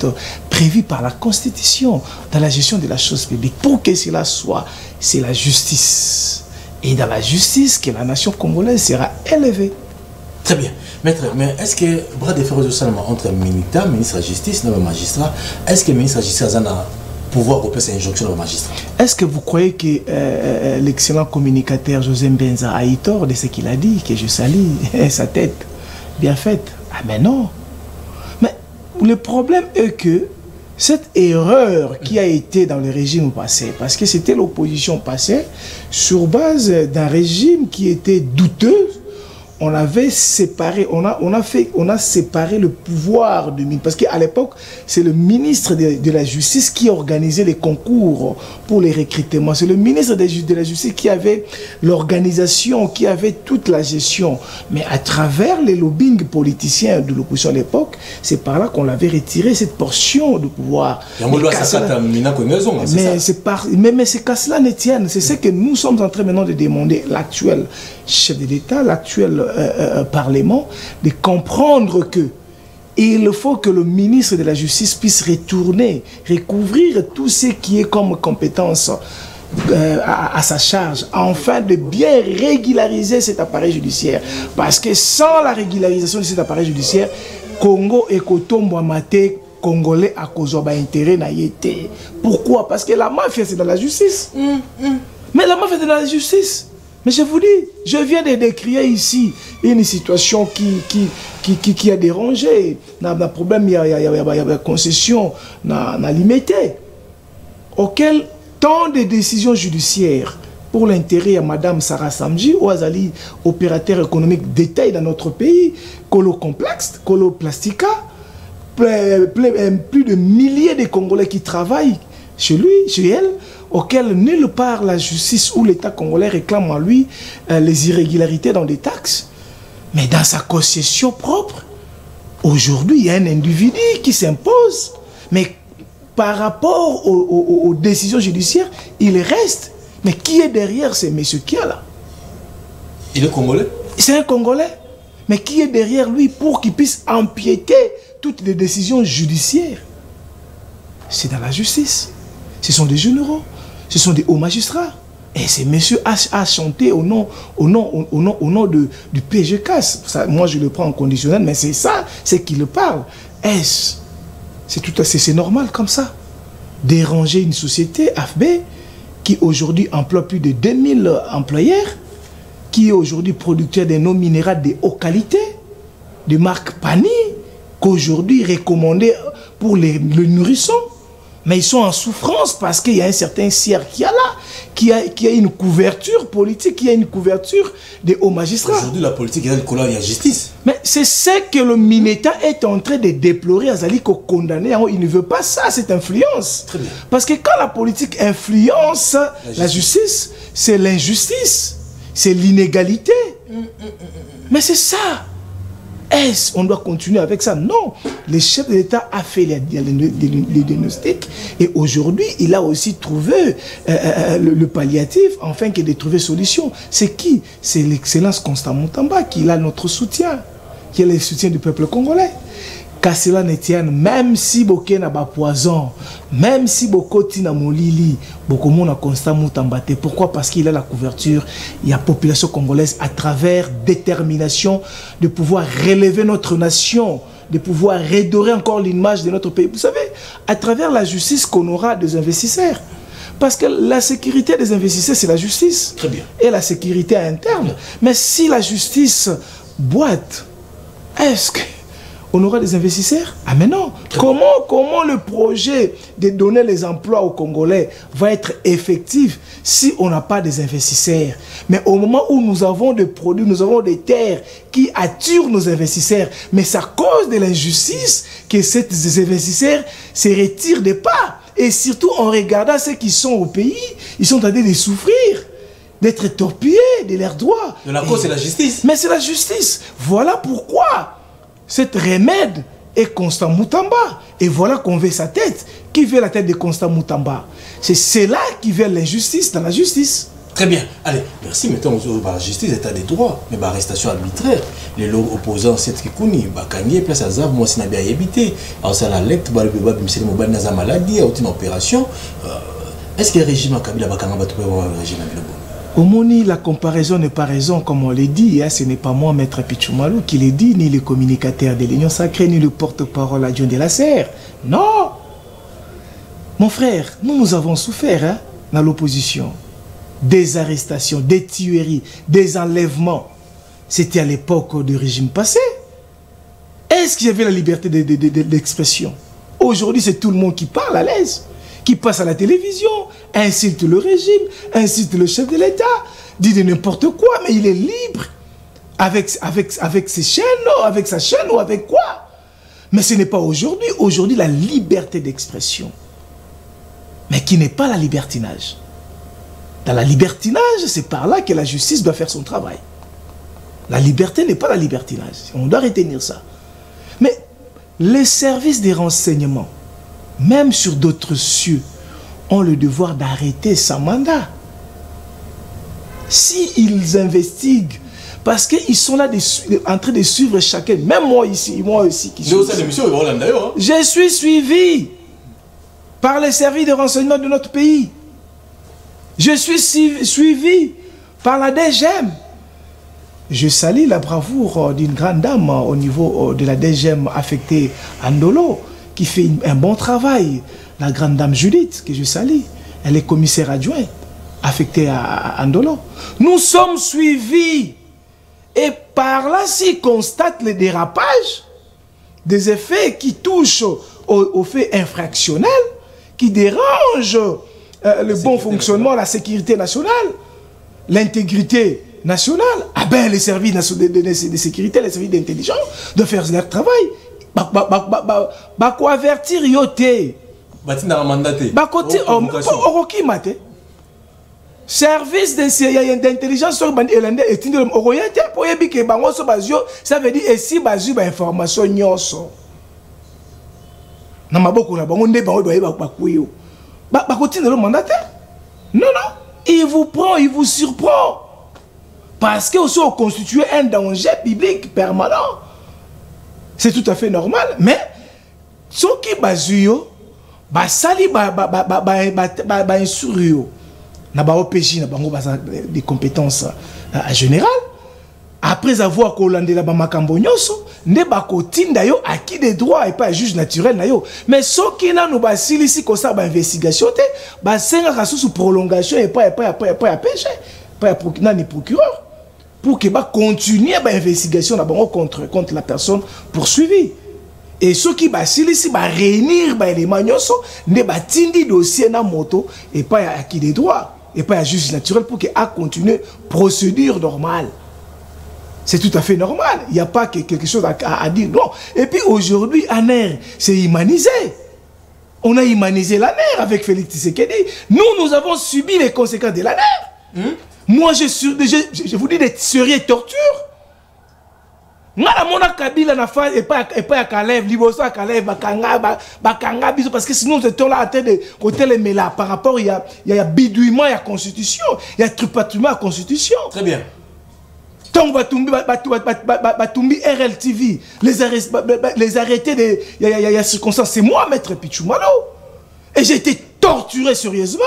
prévus par la Constitution dans la gestion de la chose publique. Pour que cela soit, c'est la justice. Et dans la justice, que la nation congolaise sera élevée. Très bien. Maître, mais est-ce que bras de fer entre ministre de la Justice et le magistrat, est-ce que le ministre de la Justice a un pouvoir de faire injonction au magistrat? Est-ce que vous croyez que l'excellent communicateur José Benza a eu tort de ce qu'il a dit, que je salue sa tête bien faite? Ah mais non. Mais le problème est que cette erreur qui a été dans le régime passé, parce que c'était l'opposition passée, sur base d'un régime qui était douteux, on avait séparé, on a séparé le pouvoir du ministre. Parce qu'à l'époque, c'est le ministre de la Justice qui organisait les concours pour les recrutements. C'est le ministre de la Justice qui avait l'organisation, qui avait toute la gestion. Mais à travers les lobbying politiciens de l'opposition à l'époque, c'est par là qu'on l'avait retiré, cette portion de pouvoir. Mais c'est qu'à cela ne tienne. C'est ce que nous sommes en train maintenant de demander l'actuel chef de l'État, l'actuel Parlement, de comprendre que il faut que le ministre de la Justice puisse retourner, recouvrir tout ce qui est comme compétence à sa charge, afin de bien régulariser cet appareil judiciaire. Parce que sans la régularisation de cet appareil judiciaire, Congo et Kotombo Maté, Congolais à cause de l'intérêt n'a été. Pourquoi? Parce que la mafia c'est dans la justice. Mais la mafia c'est dans la justice. Mais je vous dis, je viens de décrire ici une situation qui a dérangé. Il y a problème, il y a concession, il y a limité. Auquel tant de décisions judiciaires pour l'intérêt de Madame Sarah Samji, ou Azali, opérateur économique détail dans notre pays, Colo Complexe, Colo Plastica, plus de milliers de Congolais qui travaillent chez lui, chez elle, auquel nulle part la justice ou l'État congolais réclame en lui les irrégularités dans des taxes. Mais dans sa concession propre, aujourd'hui, il y a un individu qui s'impose. Mais par rapport aux décisions judiciaires, il reste. Mais qui est derrière ces messieurs qui est là? Il est Congolais? C'est un Congolais. Mais qui est derrière lui pour qu'il puisse empiéter toutes les décisions judiciaires? C'est dans la justice. Ce sont des généraux. Ce sont des hauts magistrats. Et ces messieurs a chanté au nom du PGK. Ça, moi, je le prends en conditionnel, mais c'est ça, c'est qui le parle. C'est tout assez normal comme ça. Déranger une société, AFB, qui aujourd'hui emploie plus de 2000 employeurs, qui est aujourd'hui producteur de non minéraux de haute qualité, de marque Pani, qu'aujourd'hui recommandé pour le nourrisson. Mais ils sont en souffrance parce qu'il y a un certain siècle qui a là, qui a une couverture politique, qui a une couverture des hauts magistrats. Aujourd'hui, la politique est dans le colère, il y a justice. Mais c'est ce que le Mineta est en train de déplorer à Zali, qu'on condamné. Il ne veut pas ça, cette influence. Très bien. Parce que quand la politique influence la justice, c'est l'injustice, c'est l'inégalité. Mais c'est ça. Est-ce qu'on doit continuer avec ça? Non. Le chef de l'État a fait les diagnostics et aujourd'hui, il a aussi trouvé le palliatif afin de trouver solution. C'est qui? C'est l'excellence Constant Moutamba qui a notre soutien, qui est le soutien du peuple congolais. Qu'à cela ne tienne, même si Boké n'a pas poison, même si Bokoti n'a molili, Bokomo n'a Constant Moutamba. Pourquoi? Parce qu'il a la couverture, il y a la population congolaise à travers détermination de pouvoir relever notre nation, de pouvoir redorer encore l'image de notre pays. Vous savez, à travers la justice qu'on aura des investisseurs. Parce que la sécurité des investisseurs, c'est la justice. Très bien. Et la sécurité interne. Mais si la justice boite, est-ce que on aura des investisseurs? Ah mais non. Comment le projet de donner les emplois aux Congolais va être effectif si on n'a pas des investisseurs? Mais au moment où nous avons des produits, nous avons des terres qui attirent nos investisseurs, mais c'est à cause de l'injustice que ces investisseurs se retirent des pas. Et surtout en regardant ceux qui sont au pays, ils sont en train de souffrir, d'être torpillés de leurs droits. De la cause, c'est la justice. Mais c'est la justice. Voilà pourquoi cette remède est Constant Moutamba. Et voilà qu'on veut sa tête. Qui veut la tête de Constant Moutamba? C'est cela qui veut l'injustice dans la justice. Très bien. Allez, merci. Mettons la justice, état des droits, mais l'arrestation arbitraire. Les lots opposants, c'est qui kuni, Bakanye, place à Zav, moi, c'est n'a bien habité. Alors, ça la lettre, c'est une maladie, une opération. Est-ce que le régime a Kabila Bakanga va trouver le régime à Bilabo? Au Moni, la comparaison n'est pas raison, comme on l'a dit. Hein, ce n'est pas moi, Maître Pichoumalou, qui l'a dit, ni le communicateur de l'Union sacrée, ni le porte-parole adjoint de la serre. Non! Mon frère, nous avons souffert hein, dans l'opposition. Des arrestations, des tueries, des enlèvements. C'était à l'époque du régime passé. Est-ce qu'il y avait la liberté d'expression? Aujourd'hui, c'est tout le monde qui parle à l'aise, qui passe à la télévision, insulte le régime, insulte le chef de l'État, dit de n'importe quoi, mais il est libre avec ses chaînes, avec sa chaîne ou avec quoi. Mais ce n'est pas aujourd'hui. Aujourd'hui, la liberté d'expression, mais qui n'est pas la libertinage. Dans la libertinage, c'est par là que la justice doit faire son travail. La liberté n'est pas la libertinage. On doit retenir ça. Mais les services des renseignements, même sur d'autres cieux, ont le devoir d'arrêter sans mandat. S'ils investiguent, parce qu'ils sont là en train de suivre chacun, même moi ici, qui suis je suis suivi par les services de renseignement de notre pays. Je suis suivi par la DGM. je salue la bravoure d'une grande dame au niveau de la DGM affectée à Ndolo, qui fait un bon travail. La grande dame Judith, que je salue. Elle est commissaire adjointe, affectée à Ndolo. Nous sommes suivis. Et par là, s'ils constatent les dérapages, des effets qui touchent aux faits infractionnels, qui dérangent le bon fonctionnement, la sécurité nationale, l'intégrité nationale, ah ben les services de sécurité, les services d'intelligence, de faire leur travail. Quoi avertir yoté. Service d'intelligence sur ça veut dire si bazu ba information nyonso na maboko na bango nde bakuyo le mandat. Non, il vous prend, il vous surprend parce que aussi on constitue un danger public permanent. C'est tout à fait normal, mais ce qui bazuyo ba sali ba insurio na ba OPJ na bango des compétences générales. Après avoir collandé la makambo nyoso nde bakotinda yo acquis des droits et pas juge naturel na yo. Mais ce qui na nous basili si ko sa ba investigation te ba senga ka sous prolongation et pas péché pas procureur pour que ba continuer ba investigation na bango contre la personne poursuivie. Et ceux qui basili si ba réunir ba élément nyoso nde ba tindi dossier na moto et pas acquis des droits et pas juge naturel pour que a continuer procédure normale. C'est tout à fait normal. Il n'y a pas quelque chose à dire. Non. Et puis aujourd'hui, ANER, c'est humanisé. On a humanisé l'ANER avec Félix Tshisekedi. Nous avons subi les conséquences de l'ANER. Moi, je vous dis des sérieuses tortures. Parce que sinon, nous étions là à tête de côté les mélas. Par rapport, il y a bidouillement à la Constitution. Il y a tripatouillement à la Constitution. Très bien. Tant Batumbi RLTV, les arrêtés, il y a circonstances, c'est moi, Maître Pichumalo. Et j'ai été torturé sérieusement.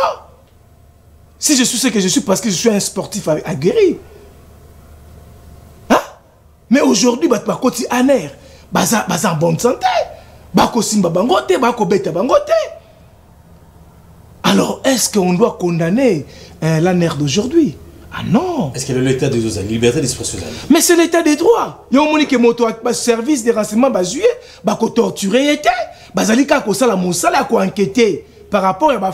Si je suis ce que je suis, parce que je suis un sportif aguerri. Hein? Mais aujourd'hui, Bakoti Aner, en bonne santé. Bako Simba Bangote, Bako Beta Bangote. Alors, est-ce qu'on doit condamner l'ANER d'aujourd'hui? Ah non. Est-ce qu'il y a l'état des droits, la liberté d'expression? Mais c'est l'état des droits. Il y a un qui est service de renseignement basé, bako torturé, bazalika ko sala mosala ko enquêter par rapport à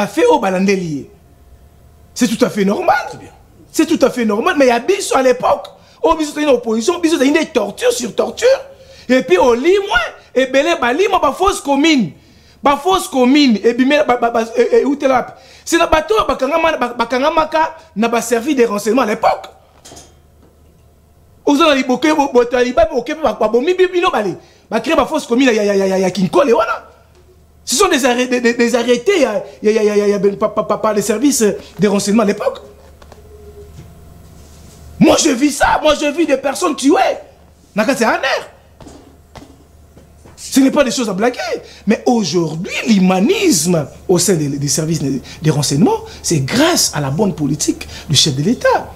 fait au balandelier. C'est tout à fait normal. C'est tout à fait normal. Mais il y a biso à l'époque. Au biso une opposition, biso une torture sur torture. Et puis au lit moi et belé bali ma fausse commune. Ba fausse commune et bimé où t'es là. C'est le bateau bakangamaka n'a pas servi de renseignements à l'époque. Aux gens liboké botaliba boké ba bomi bibino balé. Ba créer ba fausse commune ya Kinkole wana. Ce sont des arrêtés par les services de renseignement à l'époque. Moi je vis ça, moi je vis des personnes tuées. Naka c'est un air. Ce n'est pas des choses à blaguer. Mais aujourd'hui, l'humanisme au sein des services de renseignement, c'est grâce à la bonne politique du chef de l'État.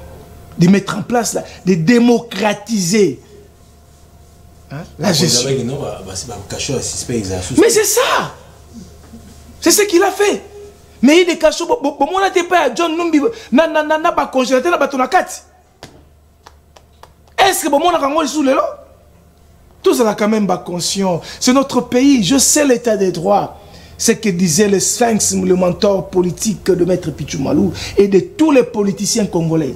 De mettre en place, de démocratiser la gestion. Mais c'est ça. C'est ce qu'il a fait. Mais il y a des cachots. Bon, n'était pas John Numbi. N'a pas congélaté la bâton à 4. Est-ce que bon, on a rangé sous le lot? Tout ça quand même pas conscient. C'est notre pays. Je sais l'état des droits. C'est ce que disait le Sphinx, le mentor politique de Maître Pichumalo et de tous les politiciens congolais.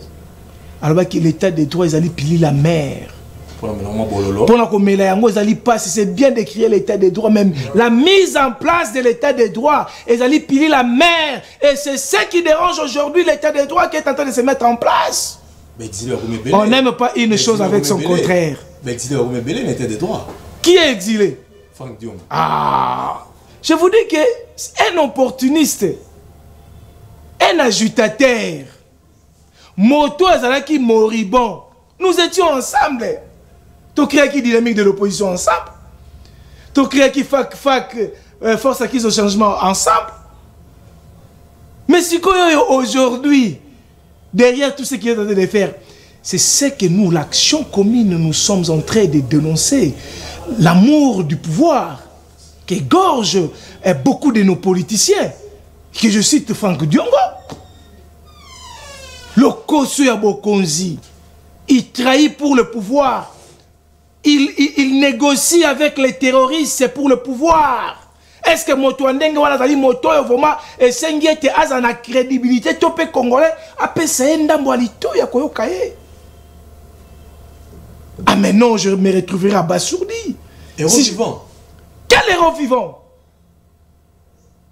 Alors que l'état des droits, ils allaient piler la mer. C'est bien d'écrire l'état des droits, même la mise en place de l'état des droits, ils allaient piler la mer. Et c'est ce qui dérange aujourd'hui l'état des droits qui est en train de se mettre en place. On n'aime pas une chose avec son contraire. Mais exilé au Mébélé n'était des droits. Qui est exilé? Franck Diom. Ah, je vous dis qu'un opportuniste, un agitateur, Moto Azalaki moribond, nous étions ensemble. Tu crées qui dynamique de l'opposition ensemble? Tu crées qui force acquise au changement ensemble? Mais si aujourd'hui, derrière tout ce qu'il est en train de faire, C'est ce que nous, l'action commune, nous sommes en train de dénoncer. L'amour du pouvoir qui égorge beaucoup de nos politiciens. Que je cite Franck Diongo. Le Kosu Yabokonzi, il trahit pour le pouvoir. Il négocie avec les terroristes, c'est pour le pouvoir. Est-ce que moto ndenge wana zali moto vraiment et sengete azana crédibilité topé congolais apé saenda mwalito ya koyoka ye. Ah mais non, je me retrouverai à Basourdi. Héros vivant. Quel héros vivant?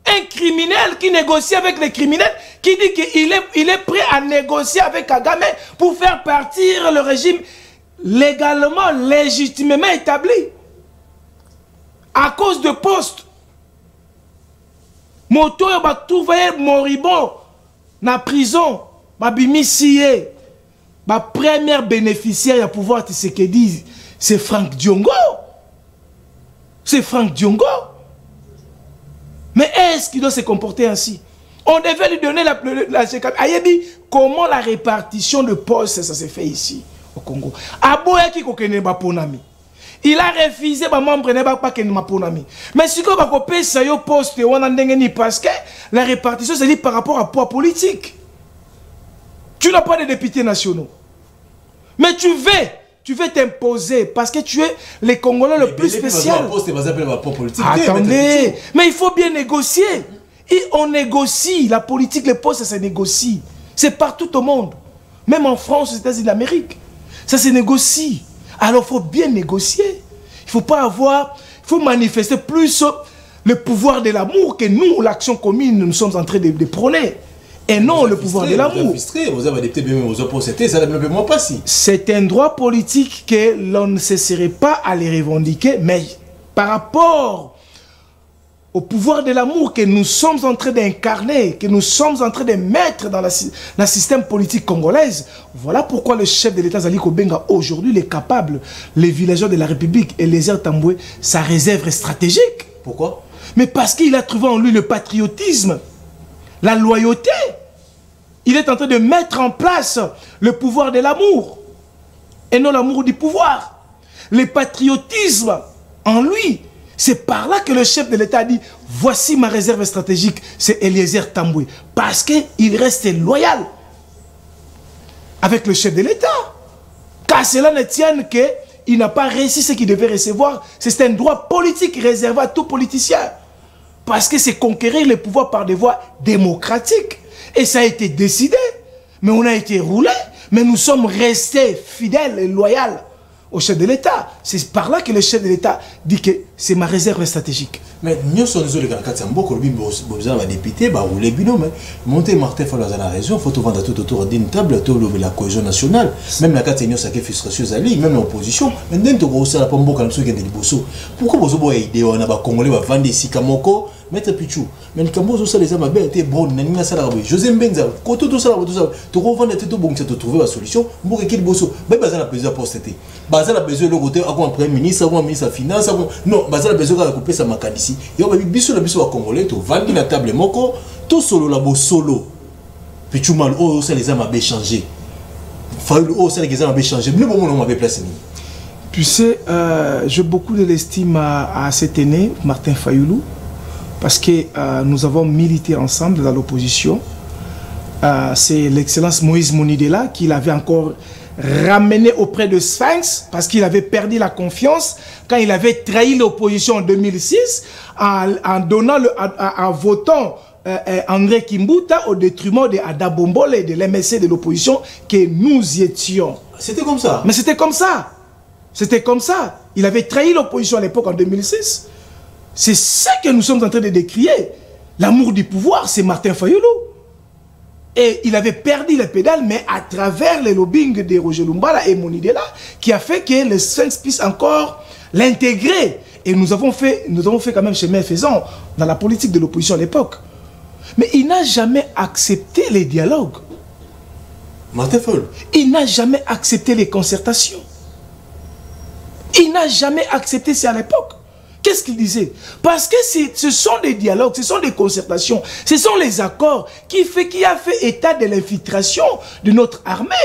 Un criminel qui négocie avec les criminels, qui dit qu'il est prêt à négocier avec Kagame pour faire partir le régime légalement, légitimement établi. À cause de postes. Moto va trouver moribond na prison, ba bimisié, ba première bénéficiaire à pouvoir Tshisekedi, c'est Franck Diongo. C'est Franck Diongo. Mais est-ce qu'il doit se comporter ainsi? On devait lui donner la Ayebi, comment la répartition de postes ça s'est fait ici au Congo. Aboya qui kokene ba ponami. Il a refusé ba membre ne pas que ma ponami. Mais si ko ba kopé ça yo poste wana ndengeni parce que la répartition c'est dit par rapport à poids politique. Tu n'as pas de députés nationaux. Mais tu veux t'imposer parce que tu es le Congolais le plus spécial. Attendez, mais il faut bien négocier. Et on négocie, la politique, les postes, ça se négocie. C'est partout au monde. Même en France, aux États-Unis d'Amérique. Ça se négocie. Alors il faut bien négocier. Il ne faut pas avoir, il faut manifester plus le pouvoir de l'amour que nous, l'action commune, nous sommes en train de prôner. Et non le pouvoir de l'amour. C'est un droit politique que l'on ne cesserait pas à les revendiquer, mais par rapport au pouvoir de l'amour que nous sommes en train d'incarner, que nous sommes en train de mettre dans le système politique congolaise, voilà pourquoi le chef de l'État Zali Kobenga aujourd'hui est capable, les villageois de la République et les Eliezer Tambwe, sa réserve stratégique. Pourquoi? Mais parce qu'il a trouvé en lui le patriotisme, la loyauté. Il est en train de mettre en place le pouvoir de l'amour et non l'amour du pouvoir. Le patriotisme en lui, c'est par là que le chef de l'État a dit « Voici ma réserve stratégique, c'est Eliezer Tambwe. » Parce qu'il reste loyal avec le chef de l'État. Car cela ne tienne qu'il n'a pas réussi ce qu'il devait recevoir. C'est un droit politique réservé à tout politicien. Parce que c'est conquérir le pouvoir par des voies démocratiques. Et ça a été décidé. Mais on a été roulé. Mais nous sommes restés fidèles et loyaux au chef de l'État. C'est par là que le chef de l'État dit que c'est ma réserve stratégique. Mais nous sommes les députés, les binômes. Monter Martin Fayulu a la raison, il faut tout vendre tout autour d'une table, tout la cohésion nationale. Même la carte ça qui frustration même l'opposition. Mais dès que vous avez la pombe comme ceux qui ont des bossos. Pourquoi vous avez idée on a pas congolais va vendre ici Kamoko, mettre Pichou. Mais quand vous avez les hommes été bon, n'anima ça la José Mbenza, côté tout ça, tu revends tout bon, tu trouver la solution. Pour qu'il bosso, ben bazar a besoin posteté. Bazar a besoin le côté avant premier ministre, avant ministre de finance, non, bazar a besoin de couper sa macadissi. Il y a biso la biso congolais, tu vends la table moko, tout solo la bo solo. Puis tu mal oh ça les hommes avaient changé. Fayulu oh ça les hommes avaient changé. Mais bon on m'avait placé. Tu sais, j'ai beaucoup de l'estime à cet aîné, Martin Fayulu, parce que nous avons milité ensemble dans l'opposition. C'est l'excellence Moïse Monidela qui l'avait encore ramené auprès de Sphinx parce qu'il avait perdu la confiance quand il avait trahi l'opposition en 2006 en votant André Kimbuta au détriment de Ada Bombole et de l'MSC de l'opposition que nous étions. C'était comme ça. Mais c'était comme ça. C'était comme ça. Il avait trahi l'opposition à l'époque en 2006. C'est ça que nous sommes en train de décrier. L'amour du pouvoir, c'est Martin Fayulu. Et il avait perdu les pédales, mais à travers le lobbying de Roger Lumbala et Monidela, qui a fait que le Sphinx puisse encore l'intégrer. Et nous avons fait quand même chemin faisant dans la politique de l'opposition à l'époque. Mais il n'a jamais accepté les dialogues. Martin Fayulu. Il n'a jamais accepté les concertations. Il n'a jamais accepté ça à l'époque. Qu'est-ce qu'il disait? Parce que ce sont des dialogues, ce sont des concertations, ce sont les accords qui a fait état de l'infiltration de notre armée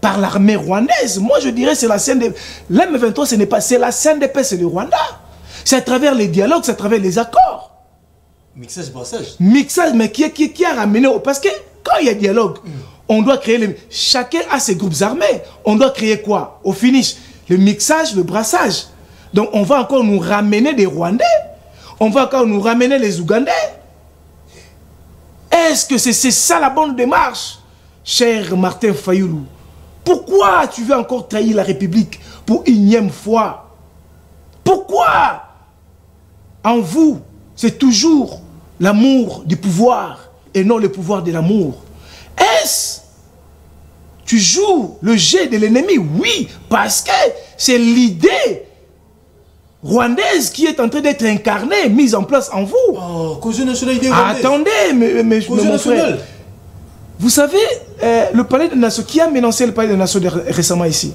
par l'armée rwandaise. Moi, je dirais c'est la CNDP. L'M23, ce n'est pas... C'est la CNDP, c'est le Rwanda. C'est à travers les dialogues, c'est à travers les accords. Mixage, brassage. Mixage, mais qui a ramené... Parce que quand il y a dialogue, on doit créer... Chacun a ses groupes armés. On doit créer quoi? Au finish, le mixage, le brassage. Donc, on va encore nous ramener des Rwandais. On va encore nous ramener les Ougandais. Est-ce que c'est ça la bonne démarche, cher Martin Fayoulou? Pourquoi tu veux encore trahir la République pour énième fois? Pourquoi? En vous, c'est toujours l'amour du pouvoir et non le pouvoir de l'amour. Est-ce tu joues le jeu de l'ennemi? Oui, parce que c'est l'idée rwandaise qui est en train d'être incarnée, mise en place en vous. Oh, cause nationale idée rwandaise. Attendez, mais mon frère, vous savez, le palais des nations, qui a menacé le palais des nations récemment ici?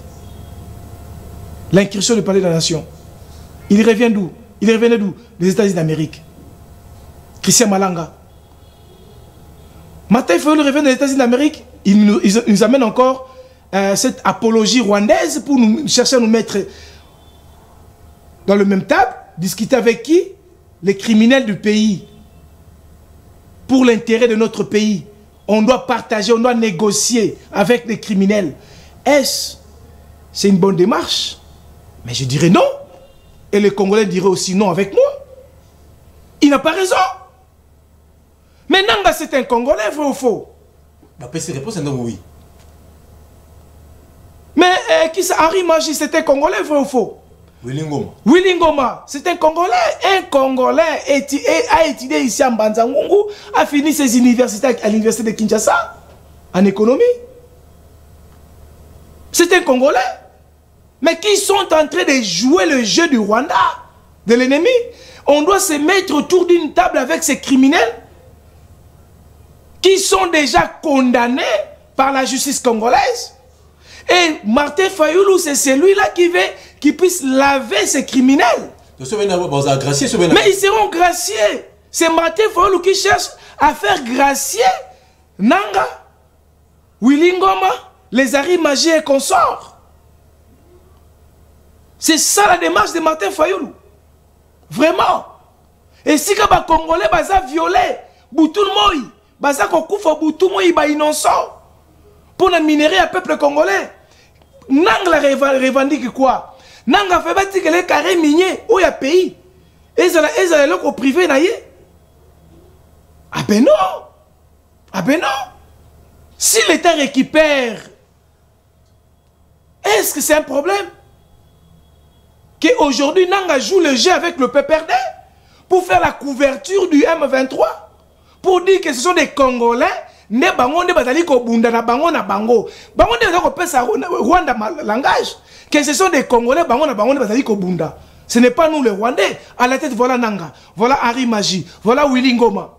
L'incursion du palais des nations. Il revient d'où? Il revenait d'où? Des États-Unis d'Amérique. Christian Malanga. Martin Fayoulou revient des États-Unis d'Amérique. Il nous amène encore cette apologie rwandaise pour nous chercher à nous mettre dans le même table. Discuter avec qui? Les criminels du pays. Pour l'intérêt de notre pays. On doit partager, on doit négocier avec les criminels. Est-ce c'est une bonne démarche? Mais je dirais non. Et les Congolais diraient aussi non avec moi. Il n'a pas raison. Mais Nanga, c'est un Congolais, vrai ou faux? Ma réponse est non, oui. Mais qui c'est? Henri Magie, c'est un Congolais, vrai ou faux? Willy Ngoma. Willy Ngoma, c'est un Congolais. Un Congolais a étudié ici en Banzangungu, a fini ses universités à l'université de Kinshasa, en économie. C'est un Congolais. Mais qui sont en train de jouer le jeu du Rwanda, de l'ennemi. On doit se mettre autour d'une table avec ces criminels qui sont déjà condamnés par la justice congolaise. Et Martin Fayoulou, c'est celui-là qui puisse laver ces criminels. Mais ils seront graciés. C'est Martin Fayoulou qui cherche à faire gracier Nanga, Willy Ngoma, les Henri Magie et consorts. C'est ça la démarche de Martin Fayoulou. Vraiment. Et si les Congolais sont violés, Boutoul Moi, baza kokufa Boutoul Moi ba innocent pour le minerai à peuple congolais. Nanga revendique quoi? Nanga fait bâtir que les carrés miniers où il y a pays. Et ça est là au privé naïe. Ah ben non. Ah ben non. Si l'État récupère, est-ce que c'est un problème? Qu'aujourd'hui Nanga joue le jeu avec le PPRD pour faire la couverture du M23, pour dire que ce sont des Congolais, ne bango ne bazali ko bunda na bango na bango. Bango ne ko pesa Rwanda langage, que ce sont des Congolais bango na bango ne bazali ko bunda. Ce n'est pas nous les Rwandais. À la tête voilà Nanga, voilà Henri Magie, voilà Willy Ngoma.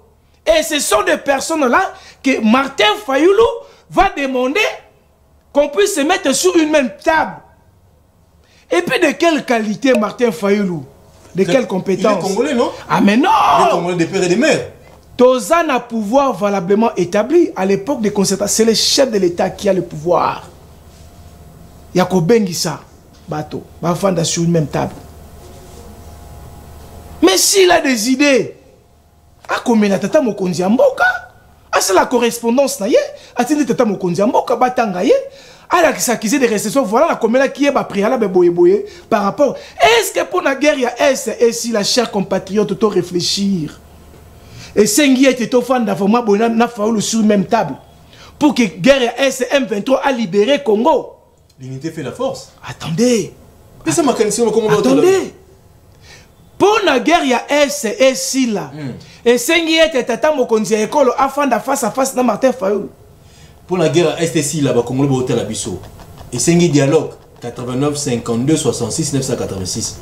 Et ce sont des personnes là que Martin Fayoulou va demander qu'on puisse se mettre sur une même table. Et puis de quelle qualité Martin Fayoulou? De quelle compétence? Il est Congolais, non? Ah mais non! Il est Congolais des pères et des mères. Tozan a pouvoir valablement établi à l'époque des concertations. C'est le chef de l'État qui a le pouvoir. Yako Bengissa, bateau, va sur une même table. Mais s'il a des idées, à combien la tata mokonzi amboka? Ah c'est la correspondance naie. Atindi tata mokonzi amboka batangaye. Alors qui s'accusait de récession, voilà la commune qui est préalable boye par rapport. Est-ce que pour la guerre, il y a si la chère compatriote auto réfléchir? Et Sengi était au fan d'avant n'a fallu sur la même table. Pour que guerre M23 a libéré Congo. L'unité fait la force. Attendez. Mais ça m'a attendez. Pour la guerre, il y a si là. Et Sengi était tata mokonzi école afin de face à face dans Martin Fayoulou. Pour la guerre à STC, là-bas, comme le hôtel à Bissau. Et c'est un dialogue 89, 52, 66, 986.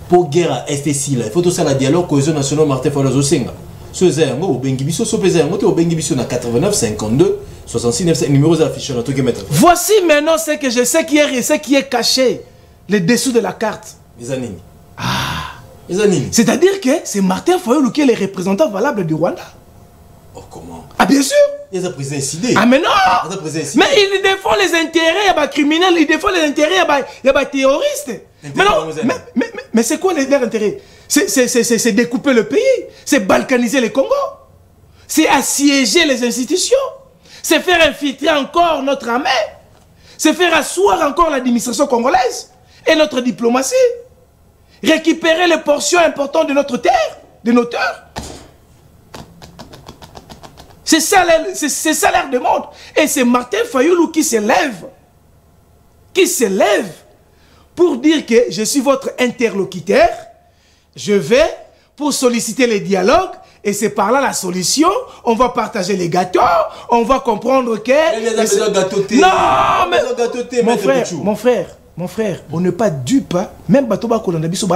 Pour guerre à STC, là, il faut tout ça, le dialogue, cohésion nationale, Martin Fayoulou Zenga. Ce Zenga, au Bengibiso, ce Zenga, au Bengibiso, 89, 52, 66, 900, numéros affichés, on a mettre. Voici maintenant ce que je sais qui est caché, les dessous de la carte. Les années. C'est-à-dire que c'est Martin Fayoulou qui est le représentant valable du Rwanda. Oh, comment? Ah, bien sûr. Il y a un président décidé. Ah, mais non. Mais il défend les intérêts, il y a des criminels, il défend les intérêts, il y a des terroristes. Mais c'est quoi leur intérêt? C'est découper le pays, c'est balkaniser le Congo, c'est assiéger les institutions, c'est faire infiltrer encore notre armée, c'est faire asseoir encore l'administration congolaise et notre diplomatie, récupérer les portions importantes de notre terre, de nos terres. C'est ça l'air de monde. Et c'est Martin Fayoulou qui se lève pour dire que je suis votre interlocuteur, je vais pour solliciter les dialogues, et c'est par là la solution, on va partager les gâteaux, on va comprendre que... Non, mais... Mon frère, on n'est pas dupe, hein? Même Batoba Kolandabiso,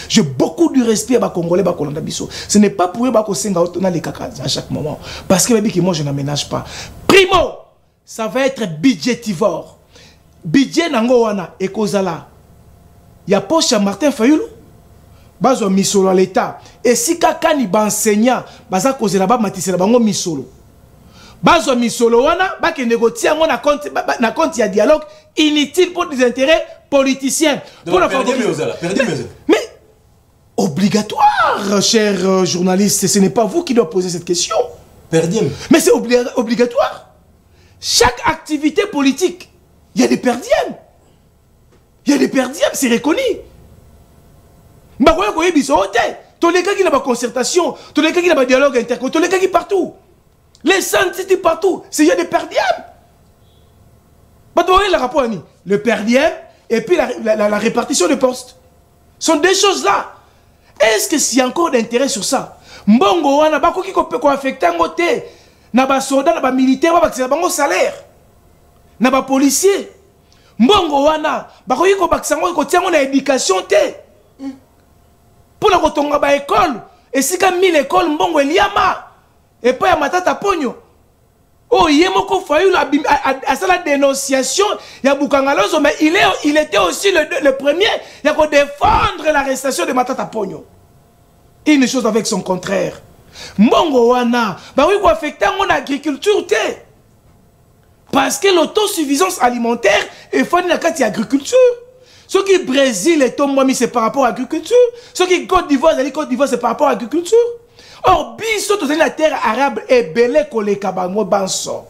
j'ai beaucoup de respect à Congolais Kolandabiso. Ce n'est pas pour eux à chaque moment. Parce que moi, je n'aménage pas. Primo, ça va être budgétivore. Budget Nangowana et Kozala. Il y a poche à Martin Fayoulou. Bazo misolo à l'État. Et si kakani ba enseignant, baza kozela ba matisela bango misolo. Bazo misolo wana, ba ke négocier na compte ya dialogue inutile pour des intérêts politiciens. Pour la mais obligatoire, cher journaliste, ce n'est pas vous qui doit poser cette question. Mais c'est obligatoire. Chaque activité politique, il y a des perdièmes. Il y a des perdièmes, c'est reconnu. Tous les cas qui n'ont pas concertation, tous les cas qui n'ont pas dialogue intercom, tous les cas qui partout. Les centres partout, il y a des perdièmes. Le perdiem et puis la répartition de postes. Ce sont des choses là. Est-ce que s'il y a encore d'intérêt sur ça? Mbongo wana bako ki ko affecter ngote na ba soldat na ba militaire ba bakisa bango salaire. Na ba policier. Mbongo wana bako ki ko bakisa ngo ko tiango na éducation te. Pour la kotonga ba école et si ka 1000 écoles mbongo eliama et pas ya matata ponyo. Oh, Yemoko Fayoulou a la dénonciation, il y a Boukangalozo, mais il était aussi le premier à défendre l'arrestation de Matata Pogno. Une chose avec son contraire. Mbongo wana, bah oui, quoi affecter mon agriculture, parce que l'autosuffisance alimentaire est fondée dans l'agriculture. Ce qui Brésil et Tombami, c'est par rapport à l'agriculture. Ce qui Côte d'Ivoire, c'est par rapport à l'agriculture. Or, biso to la terre arabe et belé koleka bango banso.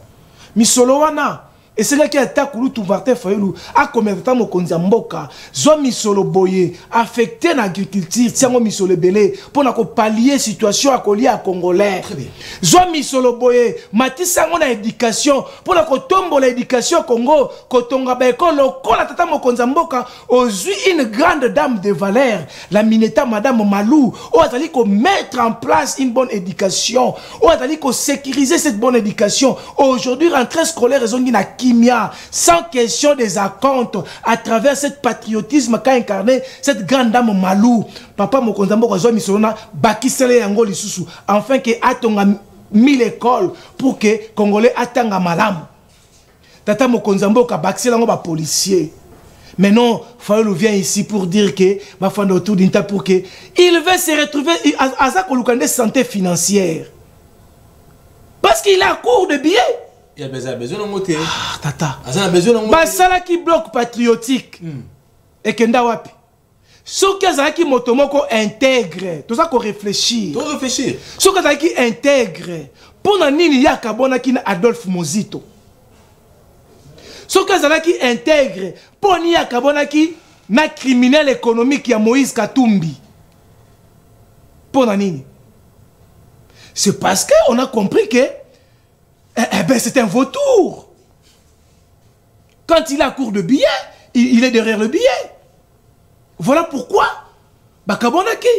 Misolo wana et c'est là qui attaque Martin Fayoulou a commerçant mokonzi mboka zo misolo boye affecté l'agriculture tiango misolo belé pour na ko pallier situation à colia congolais. Très bien. Zo misolo boye matisa ngona éducation pour na ko tombo l'éducation Congo kotonga ba école kola tata mokonzi mboka ozui une grande dame de valeur la mineta madame Malou o azali ko mettre en place une bonne éducation o azali ko sécuriser cette bonne éducation. Aujourd'hui rentrée scolaire ezongi na sans question des acomptes à travers ce patriotisme qu'a incarné cette grande dame Malou. Papa Mokonzambo Kozwa Misolona bakisele yango lisusu enfin que atonga 1000 écoles pour que Congolais atanga malam. Tata Mokonzambo ka bakisele yango ba policier. Mais non, Fayoulou vient ici pour dire que ma femme autour d'Inta pour que il veut se retrouver à sa kolukande santé financière. Parce qu'il a cours de billets. Il a besoin de monter. Ah, tata. Il a besoin de monter. Basala qui bloque patriotique. Et Kenda wapi. Ce qui motomoko intègre. Tout ça qu'on réfléchit. Tout réfléchir. Ce qui intègre. Pour nani yakabona ki na Adolphe Mozito. Ce qui intègre. Pour ni yakabona ki na criminel économique ya Moïse Katumbi. Pour nani. C'est parce qu'on a compris que eh ben c'est un vautour. Quand il a cours de billet, il est derrière le billet. Voilà pourquoi. Bakabonaki.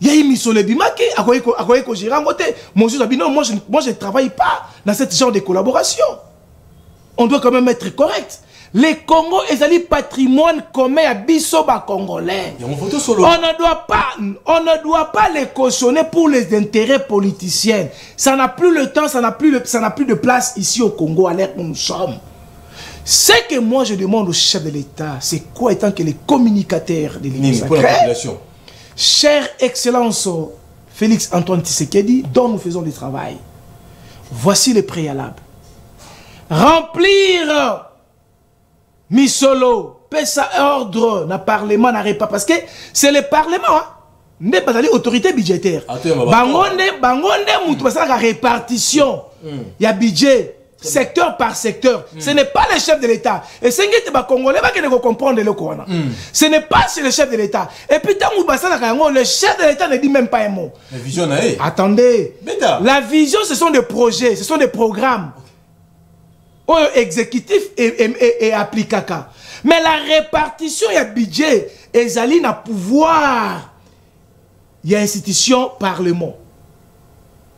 Il y a eu Misole Bimaki. Moi je ne travaille pas dans ce genre de collaboration. On doit quand même être correct. Les Congo est un patrimoine commun à Bissoba congolais. On ne doit pas les cautionner pour les intérêts politiciens. Ça n'a plus le temps, ça n'a plus de place ici au Congo à l'ère où nous sommes. Ce que moi je demande au chef de l'État, c'est quoi étant que les communicateurs de l'État, chère Excellence Félix Antoine Tshisekedi, dont nous faisons du travail. Voici les préalables. Remplir Misolo, pesa ordre, na parlement, na pas parce que c'est le parlement, hein. N'est pas l'autorité budgétaire. Bangonde, moutou, parce que la répartition, il y a budget. Secteur par secteur. Ce n'est pas le chef de l'État. Et c'est ce que Congolais va comprendre le Corona. Ce n'est pas sur le chef de l'État. Et puis, le chef de l'État ne dit même pas un mot. La vision, attendez. La vision, ce sont des projets, ce sont des programmes. Exécutif et applicaka. Mais la répartition, il y a budget. Et Zali n'a pouvoir. Il y a institution, parlement.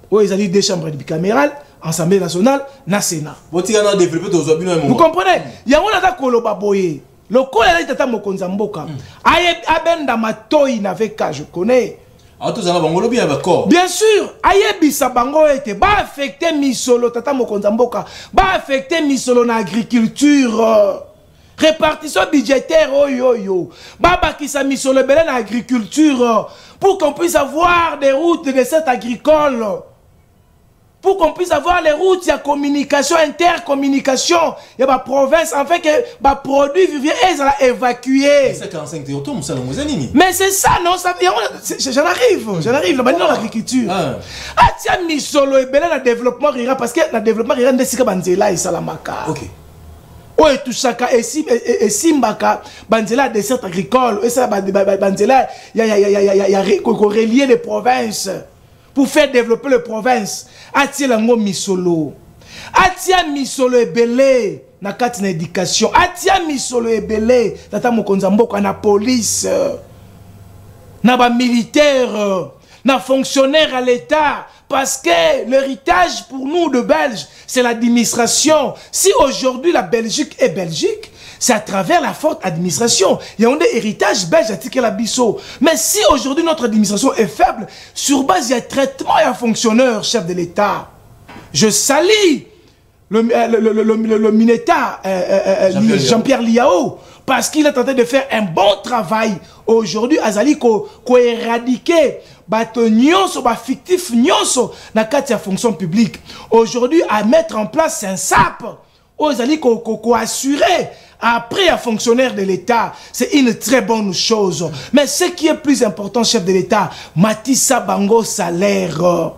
Zali des chambres bicamérales. Assemblée nationale, na Sénat. Vous comprenez? Il y a un koloba boye. Le koloba est à Mokonzamboka. Abenda matoi n'avait qu'à, je connais. Bien sûr, Ayebisa Bango était ba affecté Misolo, Tata Mokonzamboka, ba affecté Misolo na agriculture. Répartition budgétaire, Baba qui sa Misolo belé na agriculture. Pour qu'on puisse avoir des routes de recettes agricoles. Pour qu'on puisse avoir les routes, il y a communication, intercommunication, il y a ma province, en fait que ma produit vivien et ça l'a évacué. Mais c'est ça, non, j'en arrive, là, dans l'agriculture. Ah tiens, Misolo et Belé, le développement rural, parce que le développement rural, c'est ce Banzela et Salamaka. Ok. Oui, tout ça, et Simbaka, Banzela, dessert agricole, et ça, Banzela, il y a relié les provinces. Pour faire développer les provinces. Atia lango Misolo. Atia Misolo ebele na kati na éducation. Atia Misolo ebele tata Mokonzamboka na police. Na ba militaire, na fonctionnaire à l'État. Parce que l'héritage pour nous de Belges, c'est l'administration. Si aujourd'hui la Belgique est Belgique, c'est à travers la forte administration. Il y a un héritage belge à tirer la bisso. Mais si aujourd'hui notre administration est faible, sur base il y a traitement et un fonctionnaire, chef de l'État. Je salue le Mineta, Jean-Pierre Liao, parce qu'il a tenté de faire un bon travail. Aujourd'hui, Azali ko éradiquer bato nyonso, ba fictif nyonso na kati ya fonction publique. Aujourd'hui, à mettre en place un SAP, Azali ko assurer. Après, un fonctionnaire de l'État, c'est une très bonne chose. Mais ce qui est plus important, chef de l'État, Matissa Bango salaire.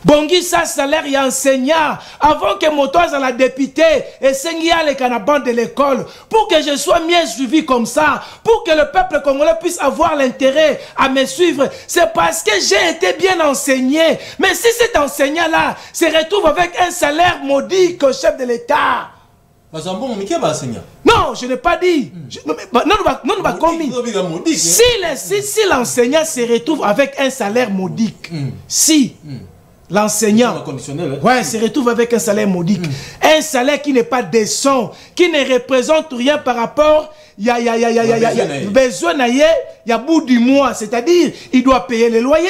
Bongi sa salaire, il y a enseignant. Avant que mon toit à la députée et Sengia les canabans de l'école, pour que je sois bien suivi comme ça, pour que le peuple congolais puisse avoir l'intérêt à me suivre, c'est parce que j'ai été bien enseigné. Mais si cet enseignant-là se retrouve avec un salaire modique au chef de l'État, non, je n'ai pas dit. Non, commis. Si l'enseignant se retrouve avec un salaire modique, si l'enseignant se retrouve avec un salaire modique, un salaire qui n'est pas décent, qui ne représente rien par rapport, il y a besoin, il y a bout du mois, c'est-à-dire il doit payer les loyers,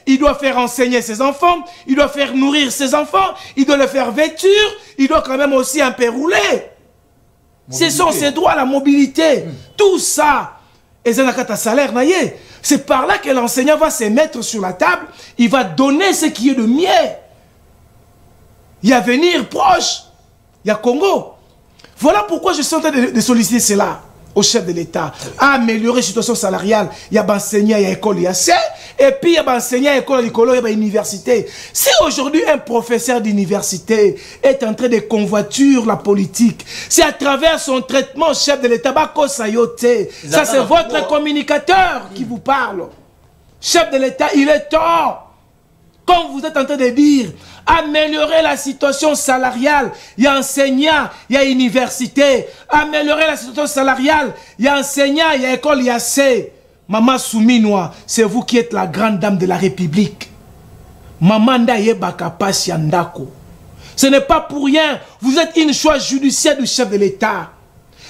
il doit faire enseigner ses enfants, il doit faire nourrir ses enfants, il doit le faire vêtir, il doit quand même aussi un peu rouler. Ce sont ses droits, la mobilité, tout ça. Et salaire, c'est par là que l'enseignant va se mettre sur la table, il va donner ce qui est de mieux. Il y a avenir proche, il y a Congo. Voilà pourquoi je suis en train de solliciter cela au chef de l'État. Améliorer la situation salariale. Il y a enseignant, il y a école, il y a C. Et puis il y a enseignant, école, il y a université. Si aujourd'hui un professeur d'université est en train de convoiturer la politique, c'est à travers son traitement, chef de l'État, ça c'est votre communicateur qui vous parle. Chef de l'État, il est temps. Comme vous êtes en train de dire, améliorer la situation salariale, il y a enseignant, il y a université. Améliorer la situation salariale, il y a enseignant, il y a école, il y a C. Maman Souminoa, c'est vous qui êtes la grande dame de la République. Maman Ndaye Bakapasi Andako. Ce n'est pas pour rien, vous êtes une choix judiciaire du chef de l'État.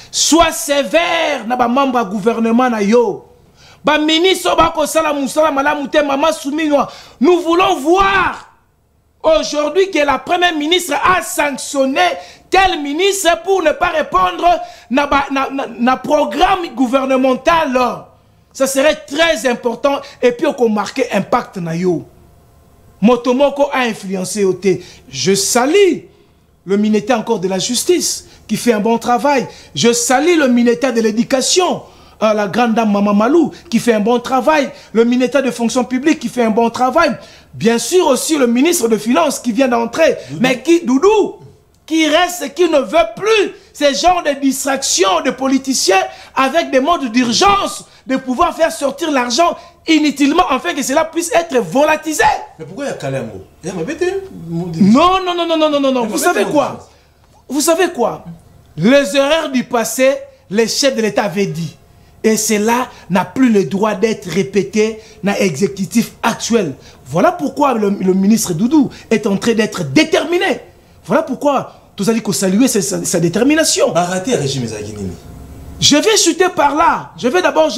Sois sévère dans le membre du gouvernement. Nous voulons voir aujourd'hui que la première ministre a sanctionné tel ministre pour ne pas répondre à programme gouvernemental. Ça serait très important et puis on marque impact na yo. Motomoko a influencé au thé. Je salue le ministère encore de la justice qui fait un bon travail. Je salue le ministère de l'éducation, la grande dame Maman Malou qui fait un bon travail. Le ministère de fonction publique qui fait un bon travail. Bien sûr aussi le ministre de Finances qui vient d'entrer. Mais qui, Doudou, qui reste et qui ne veut plus ces genres de distractions de politiciens avec des modes d'urgence de pouvoir faire sortir l'argent inutilement afin que cela puisse être volatilisé. Mais pourquoi il y a Kalambo? Non. Vous savez quoi? Vous savez quoi? Les erreurs du passé, les chefs de l'État avaient dit. Et cela n'a plus le droit d'être répété dans l'exécutif actuel. Voilà pourquoi le ministre Doudou est en train d'être déterminé. Voilà pourquoi tous allez saluer sa détermination. Baraté régime Zaginini. Je vais chuter par là. Je vais d'abord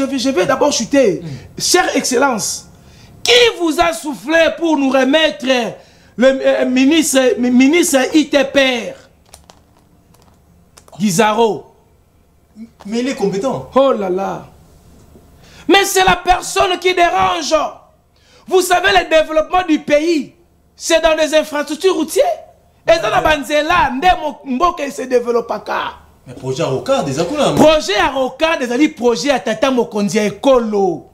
chuter. Chère Excellence, qui vous a soufflé pour nous remettre le ministre ITPR Guizaro? Mais il est compétent. Oh là là. Mais c'est la personne qui dérange. Vous savez, le développement du pays, c'est dans des infrastructures routières. Et dans la Banzela, Mboka se développe pas. Mais projet Aroka, des accounts. Projet Aroka, des projet à Tata Mokondia Ekolo.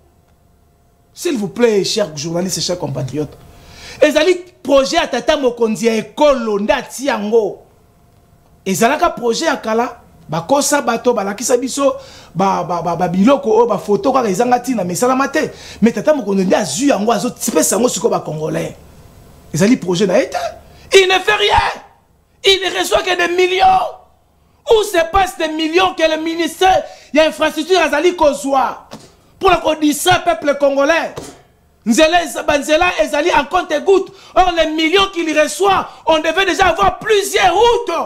S'il vous plaît, chers journalistes et chers compatriotes. Et projet à Tata Mokondia Ekolo, Ndatiango. Et Zalaka projet à Kala. Bakosa bato balakisa biso biloko ba photo ka ezangati na mesala mate mais Tata Mokondia nda azu yango azo tipesa yango siko ba congolais. Ezali projet na état. Il ne fait rien. Il ne reçoit que des millions. Où se passent des millions que le ministère il y a infrastructure azali kozwa pour la condition peuple congolais. Nzela ezali en compte-gouttes. Or les millions qu'il reçoit, on devait déjà avoir plusieurs routes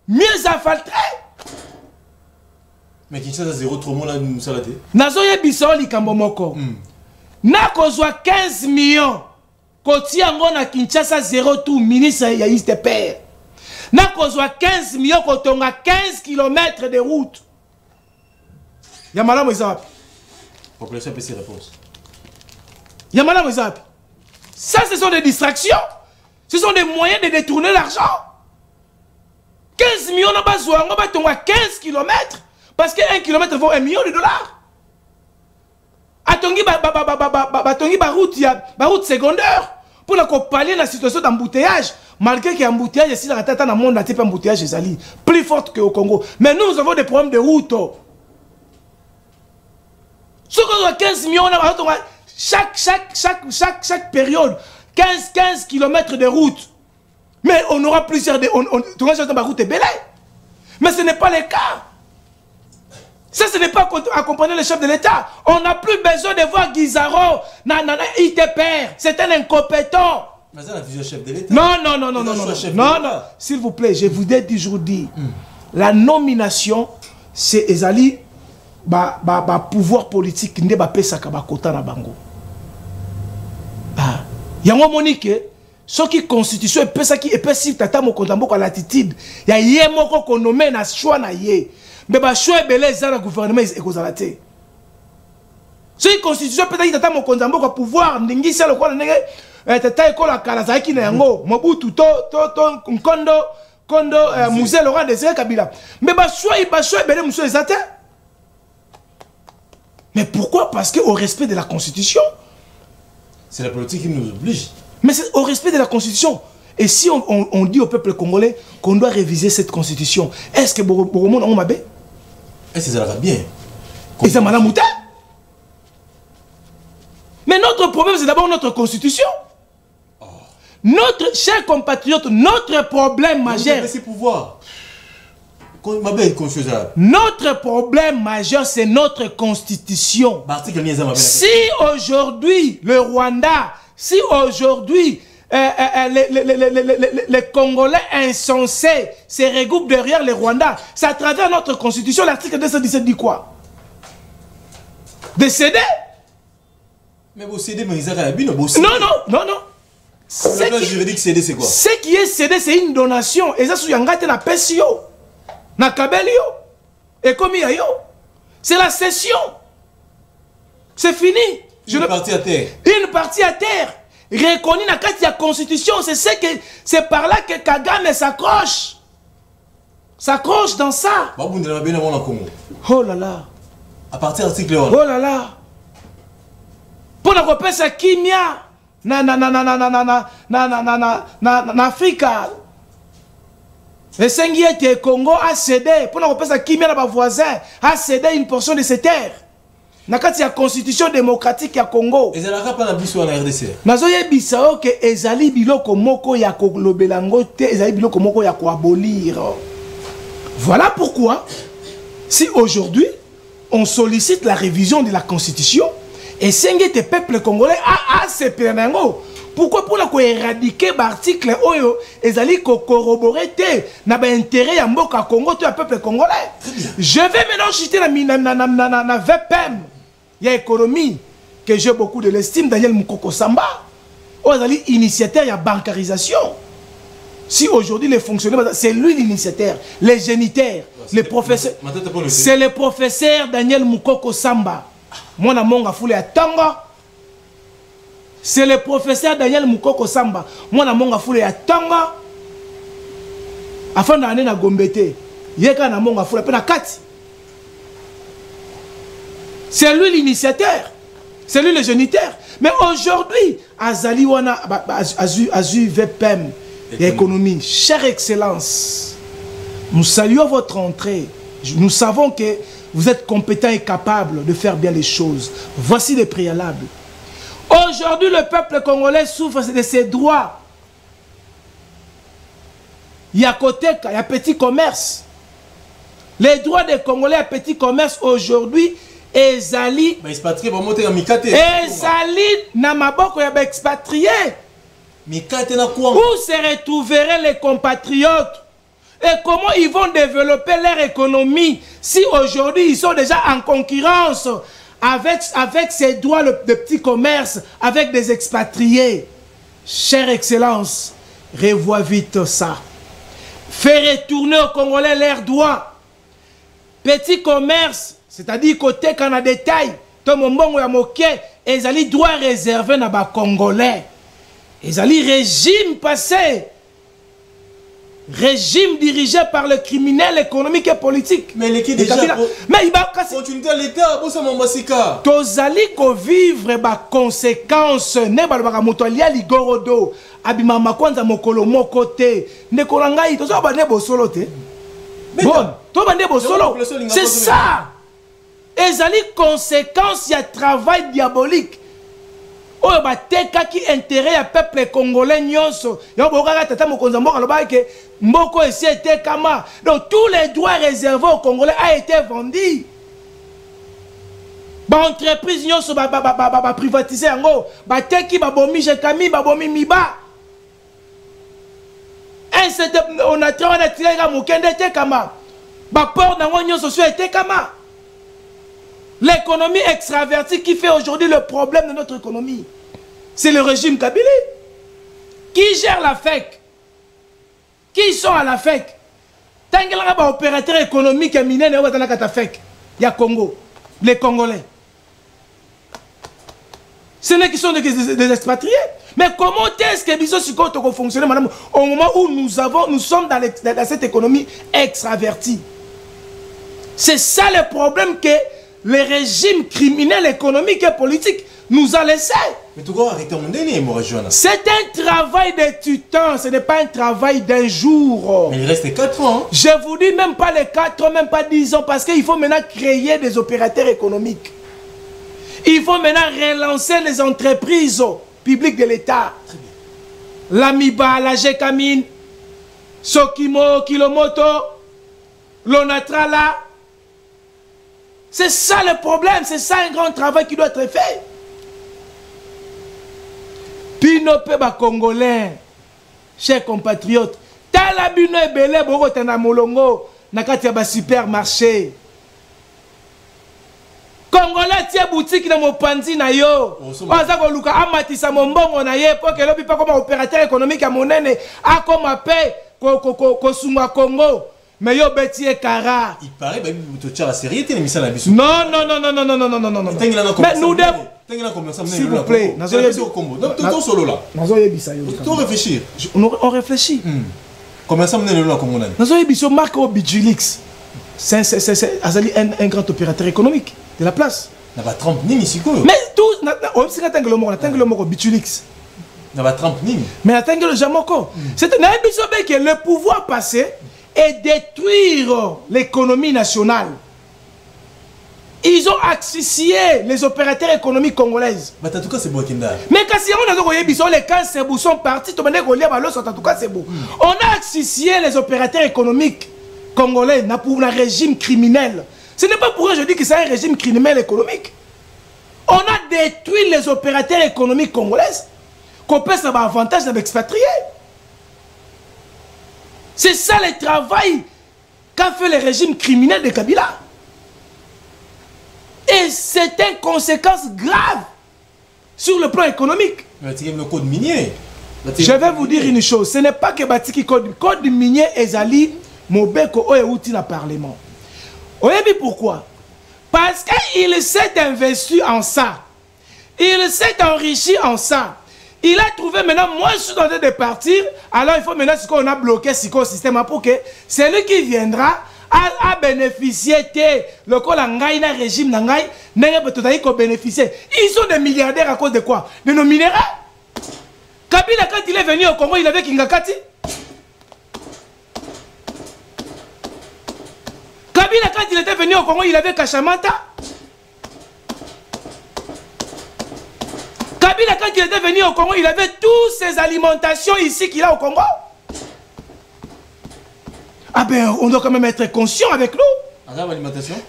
mieux asphaltées. Mais Kinshasa zéro trop là nous salaté. Nazoye biso likambo moko. Na kozwa 15 millions. Koti yango na Kinshasa zéro tout ministre ya ITPR. Na kozwa 15 millions kotonga 15 km de route. Ya malamu ezapi. Population peut ses réponses. Ya malamu ezapi. Ça ce sont des distractions. Ce sont des moyens de détourner l'argent. 15 millions na bazwa ngo batonga 15 km. Parce que 1 km vaut $1 million. Atongi ba route secondaire pour la pallier la situation d'embouteillage. Malgré qu'il y a embouteillage ici, dans le monde, il y a embouteillage plus forte qu'au Congo. Mais nous avons des problèmes de route. Ce qu'on a 15 millions, chaque période, 15 km de route. Mais on aura plusieurs de route belle. Mais ce n'est pas le cas. Ça, ce n'est pas accompagner le chef de l'État. On n'a plus besoin de voir Guizaro, ITPR. C'est un incompétent. Mais c'est la vision chef de l'État. Non. S'il vous plaît, je vous ai toujours dit, la nomination, c'est Ezali, pouvoir politique, n'est pas pesaka ba kota na bango. Yango monique, ce qui constitution et pesaki et pesi Tata Mokonda Mboka à l'attitude, ya yé moko konomé na choix na yé. Mais bah choix belé za na gouvernement ekozalate. Ce qui constitution peut-être Tata Mokonda Mboka pouvoir ndingi sa lokwa ndenge Tata ekola kala zaki na yango Mobutu to Kondo musée Laurent Désiré Kabila. Mais bah choix belé monsieur ezate. Mais pourquoi? Parce que au respect de la constitution. C'est la politique qui nous oblige. Mais c'est au respect de la constitution. Et si on dit au peuple congolais qu'on doit réviser cette constitution, est-ce que Boromon on m'a est-ce que ça va bien? Et ça m'a mouté. Mais notre problème, c'est d'abord notre constitution. Notre, chers compatriotes, notre problème majeur. C'est pouvoir. Notre problème majeur, c'est notre constitution. Si aujourd'hui, le Rwanda, si aujourd'hui, les Congolais insensés se regroupent derrière les Rwandais, c'est à travers notre constitution, l'article 217 dit quoi? De céder? Mais vous cédez, mais ils ont Non. Le juridique cédé, c'est quoi? Ce qui est cédé, c'est une donation. Et ça, c'est na pesio, na kabelio, et comme il y a yo, c'est la cession. C'est fini. Une partie à terre. Une partie à terre. reconnu dans la constitution. C'est par là que Kagame s'accroche. S'accroche dans ça. Oh là là. À partir de l'article 1. Oh là là. Pour la repère sa kimia. Na Africa. Le Sengiete Congo a cédé. Pour la repère sa kimia dans voisin a cédé une portion de ses terres. Dans la constitution démocratique ya Congo. Et c'est la pas la biso en RDC. Nazoye bisao que ezali biloko moko ya ko lobelango te, ezali biloko moko ya ko abolir. Voilà pourquoi si aujourd'hui on sollicite la révision de la constitution et sengete peuple congolais a se penango. Pourquoi pour la éradiquer l'article oyo ezali ko corroborer te na ba intérêt ya mboka Congo to ya peuple congolais. Je vais maintenant citer na VPM. Il y a économie que j'ai beaucoup de l'estime, Daniel Moukoko Samba. Ozali initiateur, il y a bancarisation. Si aujourd'hui les fonctionnaires, c'est lui l'initiateur, les géniteurs, les professeurs. C'est le professeur Daniel Moukoko Samba. Moi, na monga foule à Tanga. C'est le professeur Daniel Moukoko Samba. Moi, na monga foule à Tanga. Afin d'aller na Gombete. Yeka na monga foule à Kati. C'est lui l'initiateur. C'est lui le géniteur. Mais aujourd'hui, Azali Wana, Azu VPM, l'économie, chère excellence, nous saluons votre entrée. Nous savons que vous êtes compétents et capables de faire bien les choses. Voici les préalables. Aujourd'hui, le peuple congolais souffre de ses droits. Il y a côté, il y a petit commerce. Les droits des Congolais à petit commerce aujourd'hui, ezali na maboko ya expatrié. Où se retrouveraient les compatriotes et comment ils vont développer leur économie si aujourd'hui ils sont déjà en concurrence avec ces droits de petit commerce avec des expatriés. Chère excellence, revois vite ça. Faire retourner aux Congolais leurs droits. Petit commerce, c'est-à-dire côté qu'on a des tailles, tout mon bon ya moké, ezali droit réservé na ba Congolais. Ezali régime passé. Régime dirigé par le criminel économique et politique. Mais l'équipe déjà mais il va continuer l'état bossa mambasika. Tozali ko vivre ba conséquences ne ba ba moto lia ligorodo abima makwanza mokolo moko te ne kolanga ito so ba ne bosolo te. Bon, to ba ne bosolo. C'est ça. Ezali conséquence ya travail diabolique. Oyo bateka ki intérêt ya peuple congolais nyonso. Yo bokaka tata mokonza mboka loba ke mboko esi etekama. Donc tous les droits réservés aux Congolais a été vendus. Ba entreprise nyonso ba privatiser yango. Ba teki ba bomi jekami ba bomi miba. On a travaillé tiré ga mokende tekama. Ba port nango nyonso so etekama. L'économie extravertie qui fait aujourd'hui le problème de notre économie. C'est le régime Kabila. Qui gère la FEC? Qui sont à la FEC? Tant qu'il y a un opérateur économique et minier, il y a la FEC. Il y a Congo. Les Congolais. Ce n'est qui sont des expatriés. Mais comment est-ce que les choses ont fonctionné, madame, au moment où nous sommes dans cette économie extravertie? C'est ça le problème que le régime criminel, économique et politique nous a laissé. Mais tu dois arrêter mon dernier, moi, Joanna. C'est un travail de tutan, ce n'est pas un travail d'un jour. Mais il reste 4 ans. Hein? Je vous dis même pas les 4 ans, même pas 10 ans, parce qu'il faut maintenant créer des opérateurs économiques. Il faut maintenant relancer les entreprises publiques de l'État. L'Amiba, la Gécamine, Sokimo, Kilomoto, l'Onatrala. C'est ça le problème, c'est ça un grand travail qui doit être fait. Pino Peba Congolais, chers compatriotes, Talabino et Belé, Borotana Molongo, Nakatia ba supermarché. Congolais, tia boutique dans mon panzi na yo. Oza ko luka amatisa mombongo na ye, pour que l'obi pas comme opérateur économique à monene, a comme appel, ko sunga Congo. mais yo betier kara. Il paraît que tu as la série, tu as mis ça dans la biso. Non. Mais nous devons. S'il vous plaît, tu solo là. Tu réfléchir. On réfléchit. Comment ça mener le nom comme on a? Nous avons marque au Bijulix. C'est un grand opérateur économique de la place. Na ba Trump ni misiko. Mais tout on sait que le mot Bijulix. Na ba Trump ni. Mais attends le Jamoko. C'est un épisode que le pouvoir passé et détruire l'économie nationale. Ils ont asphyxié les opérateurs économiques congolaises. Mais en tout cas, c'est beau. Mais quand on a dit les 15 cebous sont partis, en tout cas, c'est beau. On a asphyxié les opérateurs économiques congolais pour un régime criminel. Ce n'est pas pour eux que je dis que c'est un régime criminel économique. On a détruit les opérateurs économiques congolaises qu'on peut avoir avantage d'expatrier. C'est ça le travail qu'a fait le régime criminel de Kabila. Et c'est une conséquence grave sur le plan économique. Le code minier. Je vais vous dire une chose. Ce n'est pas que Batiki code minier ezali mobeko outi na parlement. Vous savez pourquoi? Parce qu'il s'est investi en ça. Il s'est enrichi en ça. Il a trouvé maintenant, moi je suis en train de partir, alors il faut maintenant qu'on a bloqué ce système pour que celui qui viendra a bénéficié de le régime nangai bénéficier. Ils sont des milliardaires à cause de quoi? De nos minéraux. Kabila quand il est venu au Congo, il avait Kingakati. Kabila quand il était venu au Congo, il avait Kachamata. Kabila quand il était venu au Congo, il avait toutes ces alimentations ici qu'il a au Congo. Ah ben, on doit quand même être conscient avec nous.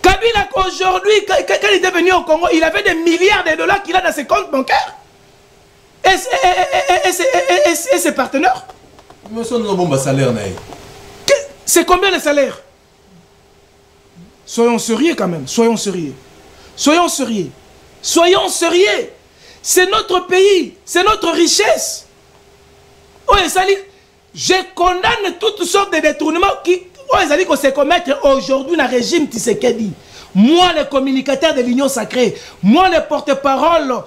Kabila, aujourd'hui, quand il était venu au Congo, il avait des milliards de dollars qu'il a dans ses comptes bancaires. Et ses partenaires. C'est combien le salaire? Soyons sérieux quand même. Soyons sérieux. Soyons sérieux. Soyons sérieux. C'est notre pays. C'est notre richesse. Oh, je condamne toutes sortes de détournements qui se commettent aujourd'hui dans le régime Tshisekedi. Moi, le communicateur de l'Union sacrée, moi, le porte-parole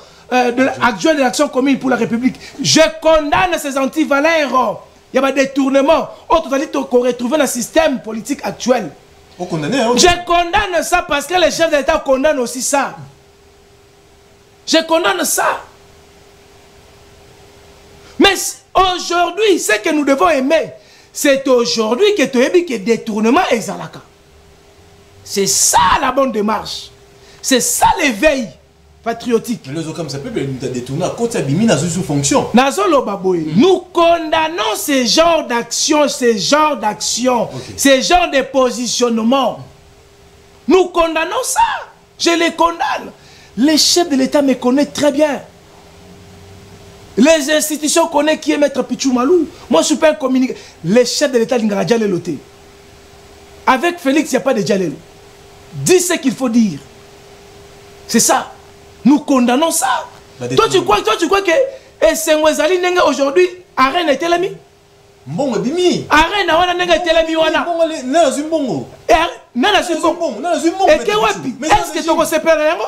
actuel de l'Action commune pour la République, je condamne ces antivaleurs. Il y a des détournements qu'on retrouve dans le système politique actuel. Je condamne ça parce que les chefs d'État condamnent aussi ça. Je condamne ça. Mais aujourd'hui, ce que nous devons aimer, c'est aujourd'hui que tu as dit que détournement est zalaka. C'est ça la bonne démarche. C'est ça l'éveil patriotique. Mais les autres comme ça peut détourner à côté de Bimina sous fonction. Nous condamnons ce genre d'action, ce genre de positionnement. Nous condamnons ça. Je les condamne. Les chefs de l'État me connaissent très bien. Les institutions connaissent qui est Maître Pichou Malou. Moi, je ne suis pas un communicateur. Les chefs de l'État, ils n'ont pas loté. Avec Félix, il n'y a pas de Djalel. Dis ce qu'il faut dire. C'est ça. Nous condamnons ça. Toi, tu crois que Sengwezali Nenga aujourd'hui, Arène est telemi? Mbongo bimi. Arène wana Nenga telemi wana. Nana Zumbongo. Nana Zumbongo. Et que wapi? Est-ce que tu connais pas yango?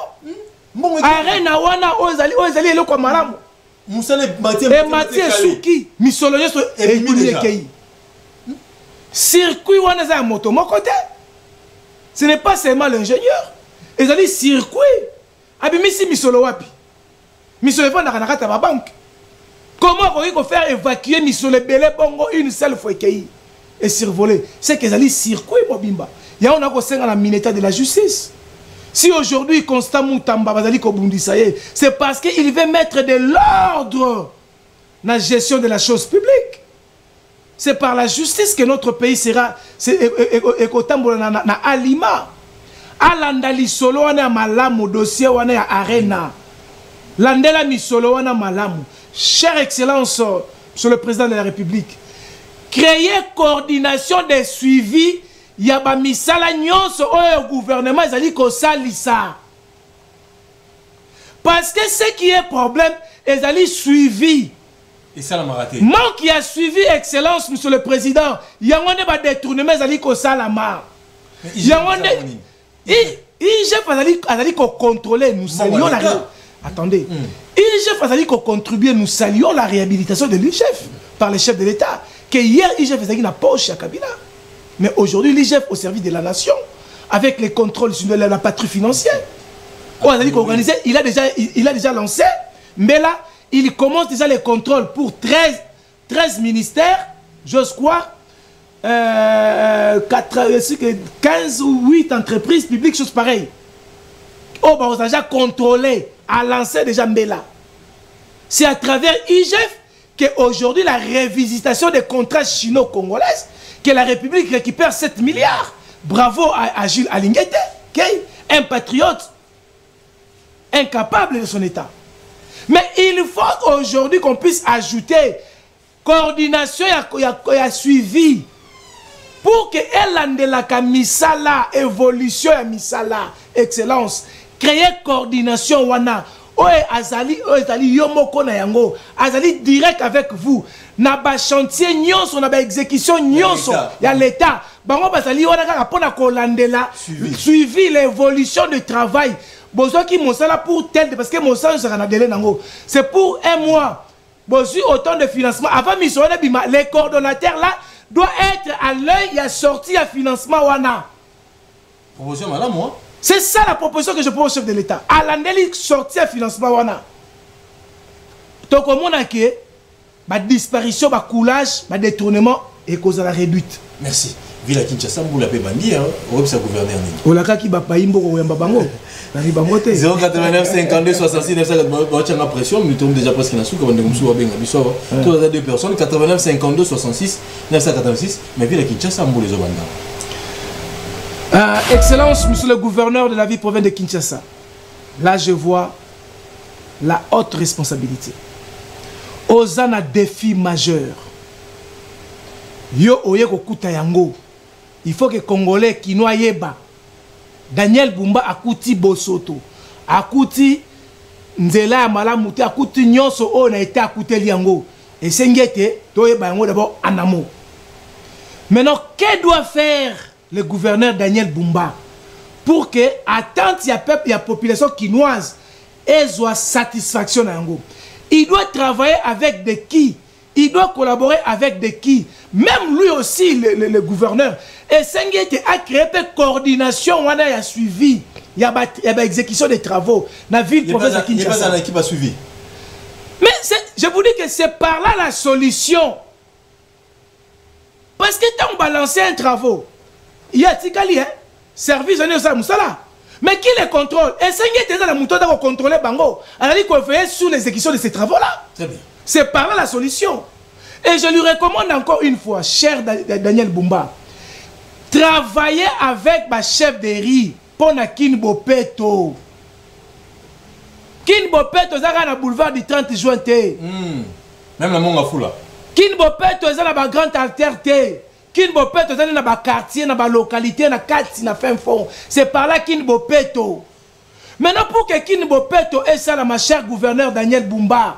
Arène wana ozali eloko malamu. Et Mathieu Souki, Misolo Yeso et Kei. Circuit wana za moto mon côté. Ce n'est pas seulement l'ingénieur. Ils ont dit circuit. Abimisi Misolo wapi. Misolo va na kata ba banque. Comment on peut faire évacuer Misolo Belé Bongo une seule fois Kei et survoler? C'est qu'ils ont dit circuit mobimba. Il y a on a conseillé la ministère de la justice. Si aujourd'hui Constant Moutamba Bazali Kobundisaye, c'est parce qu'il veut mettre de l'ordre dans la gestion de la chose publique. C'est par la justice que notre pays sera na alima. Alandali solo wana malamu dossier wana arena. Landela mi solo wana malamu. Chère Excellence, Monsieur le Président de la République, créer coordination des suivis. Il y a des misala nyonso au gouvernement ezali ko salisa. Parce que ce qui est problème ezali suivi. Et ça l'a raté. Moi qui a suivi Excellence, Monsieur le Président, il y a un détournement à Salama. Il y a un IGF a contrôler, nous saluons la réhabilitation. Attendez. IGF a contribué, nous saluons la réhabilitation de l'IGF par les chefs de l'État. Que hier, IGF a une poche à Kabila. Mais aujourd'hui, l'IGF au service de la nation, avec les contrôles sur la patrie financière. Il a déjà lancé, mais là, il commence déjà les contrôles pour 13 ministères, j'ose croire, 15 ou 8 entreprises publiques, chose pareille. On a déjà contrôlé, a lancé déjà Mbela. C'est à travers IGF qu'aujourd'hui, la révisitation des contrats chino-congolais, que la République récupère 7 milliards. Bravo à Jules Alinguete, un patriote incapable de son État. Mais il faut aujourd'hui qu'on puisse ajouter coordination et suivi pour que la misala, évolution et misala, excellence, créer coordination wana. Azali yomoko na yango, azali direct avec vous. Na ba chantier nyonso, na ba exécution nyonso, y a l'État. Bango bazali wana kaka pona kolandela suivi l'évolution du travail. Besoin qui mon salaire pour tel parce que mon salaire sera na délai nango. C'est pour un mois. Besoin autant de financement avant mission bima les coordonnateurs là doivent être à l'œil, il y a sorti à financement wana. Proposition madame moi. C'est ça la proposition que je propose au chef de l'État. À l'année sorti à financement wana. Donc au monde qui ma disparition, ma coulage, ma détournement et cause à la réduite. Merci. Villa Kinshasa, vous l'avez bandi, hein, ou ça gouverneur. Olaka qui va imbo ou bango. 089 52 66 900 pression, mais tombe déjà presque dans sous comme on a bien bisou. Tous les deux personnes 89 52 66 986, mais Villa Kinshasa, vous les obanda. Excellence, monsieur le gouverneur de la ville province de Kinshasa. Là, je vois la haute responsabilité. Ozana défi majeur. Yo oye kokuta yango. Il faut que Congolais qui noient yeba. Daniel Bumba akuti Bosoto. Akuti Nzela ya Malamuti. Akuti Nyonso o na été akuté liango. Et Sengete, to yeba yango d'abord anamo. Maintenant, que doit faire le gouverneur Daniel Bumba pour que attente ya peuple ya population quinoise et soit satisfaction yango? Il doit travailler avec de qui? Il doit collaborer avec de qui? Même lui aussi, le gouverneur. Et Sengete a créé une coordination, on a suivi. Il y a une exécution des travaux. Dans la ville province de Kinshasa. Il n'y a pas d'équipe à suivi. Mais je vous dis que c'est par là la solution. Parce que quand on balance un travaux, il y a Tikali, hein? Service de Moussala. Mais qui les contrôle? Et Sengete est dans la mouton de contrôler Bango. Alors il faut veiller sur l'exécution de ces travaux-là. Très bien. C'est par là la solution. Et je lui recommande encore une fois, cher Daniel Bumba, travailler avec ma chef de riz pour na Kinbopeto. Kinbopeto, c'est dans le boulevard du 30 juin. Même la monga foula. Kinbopeto, c'est dans la grande artère. Kinbopeto, c'est dans le quartier, dans la localité, dans la quartier, dans la fin fond. C'est par là Kinbopeto. Maintenant, pour que Kinbopeto ait ça, ma chère gouverneur Daniel Bumba,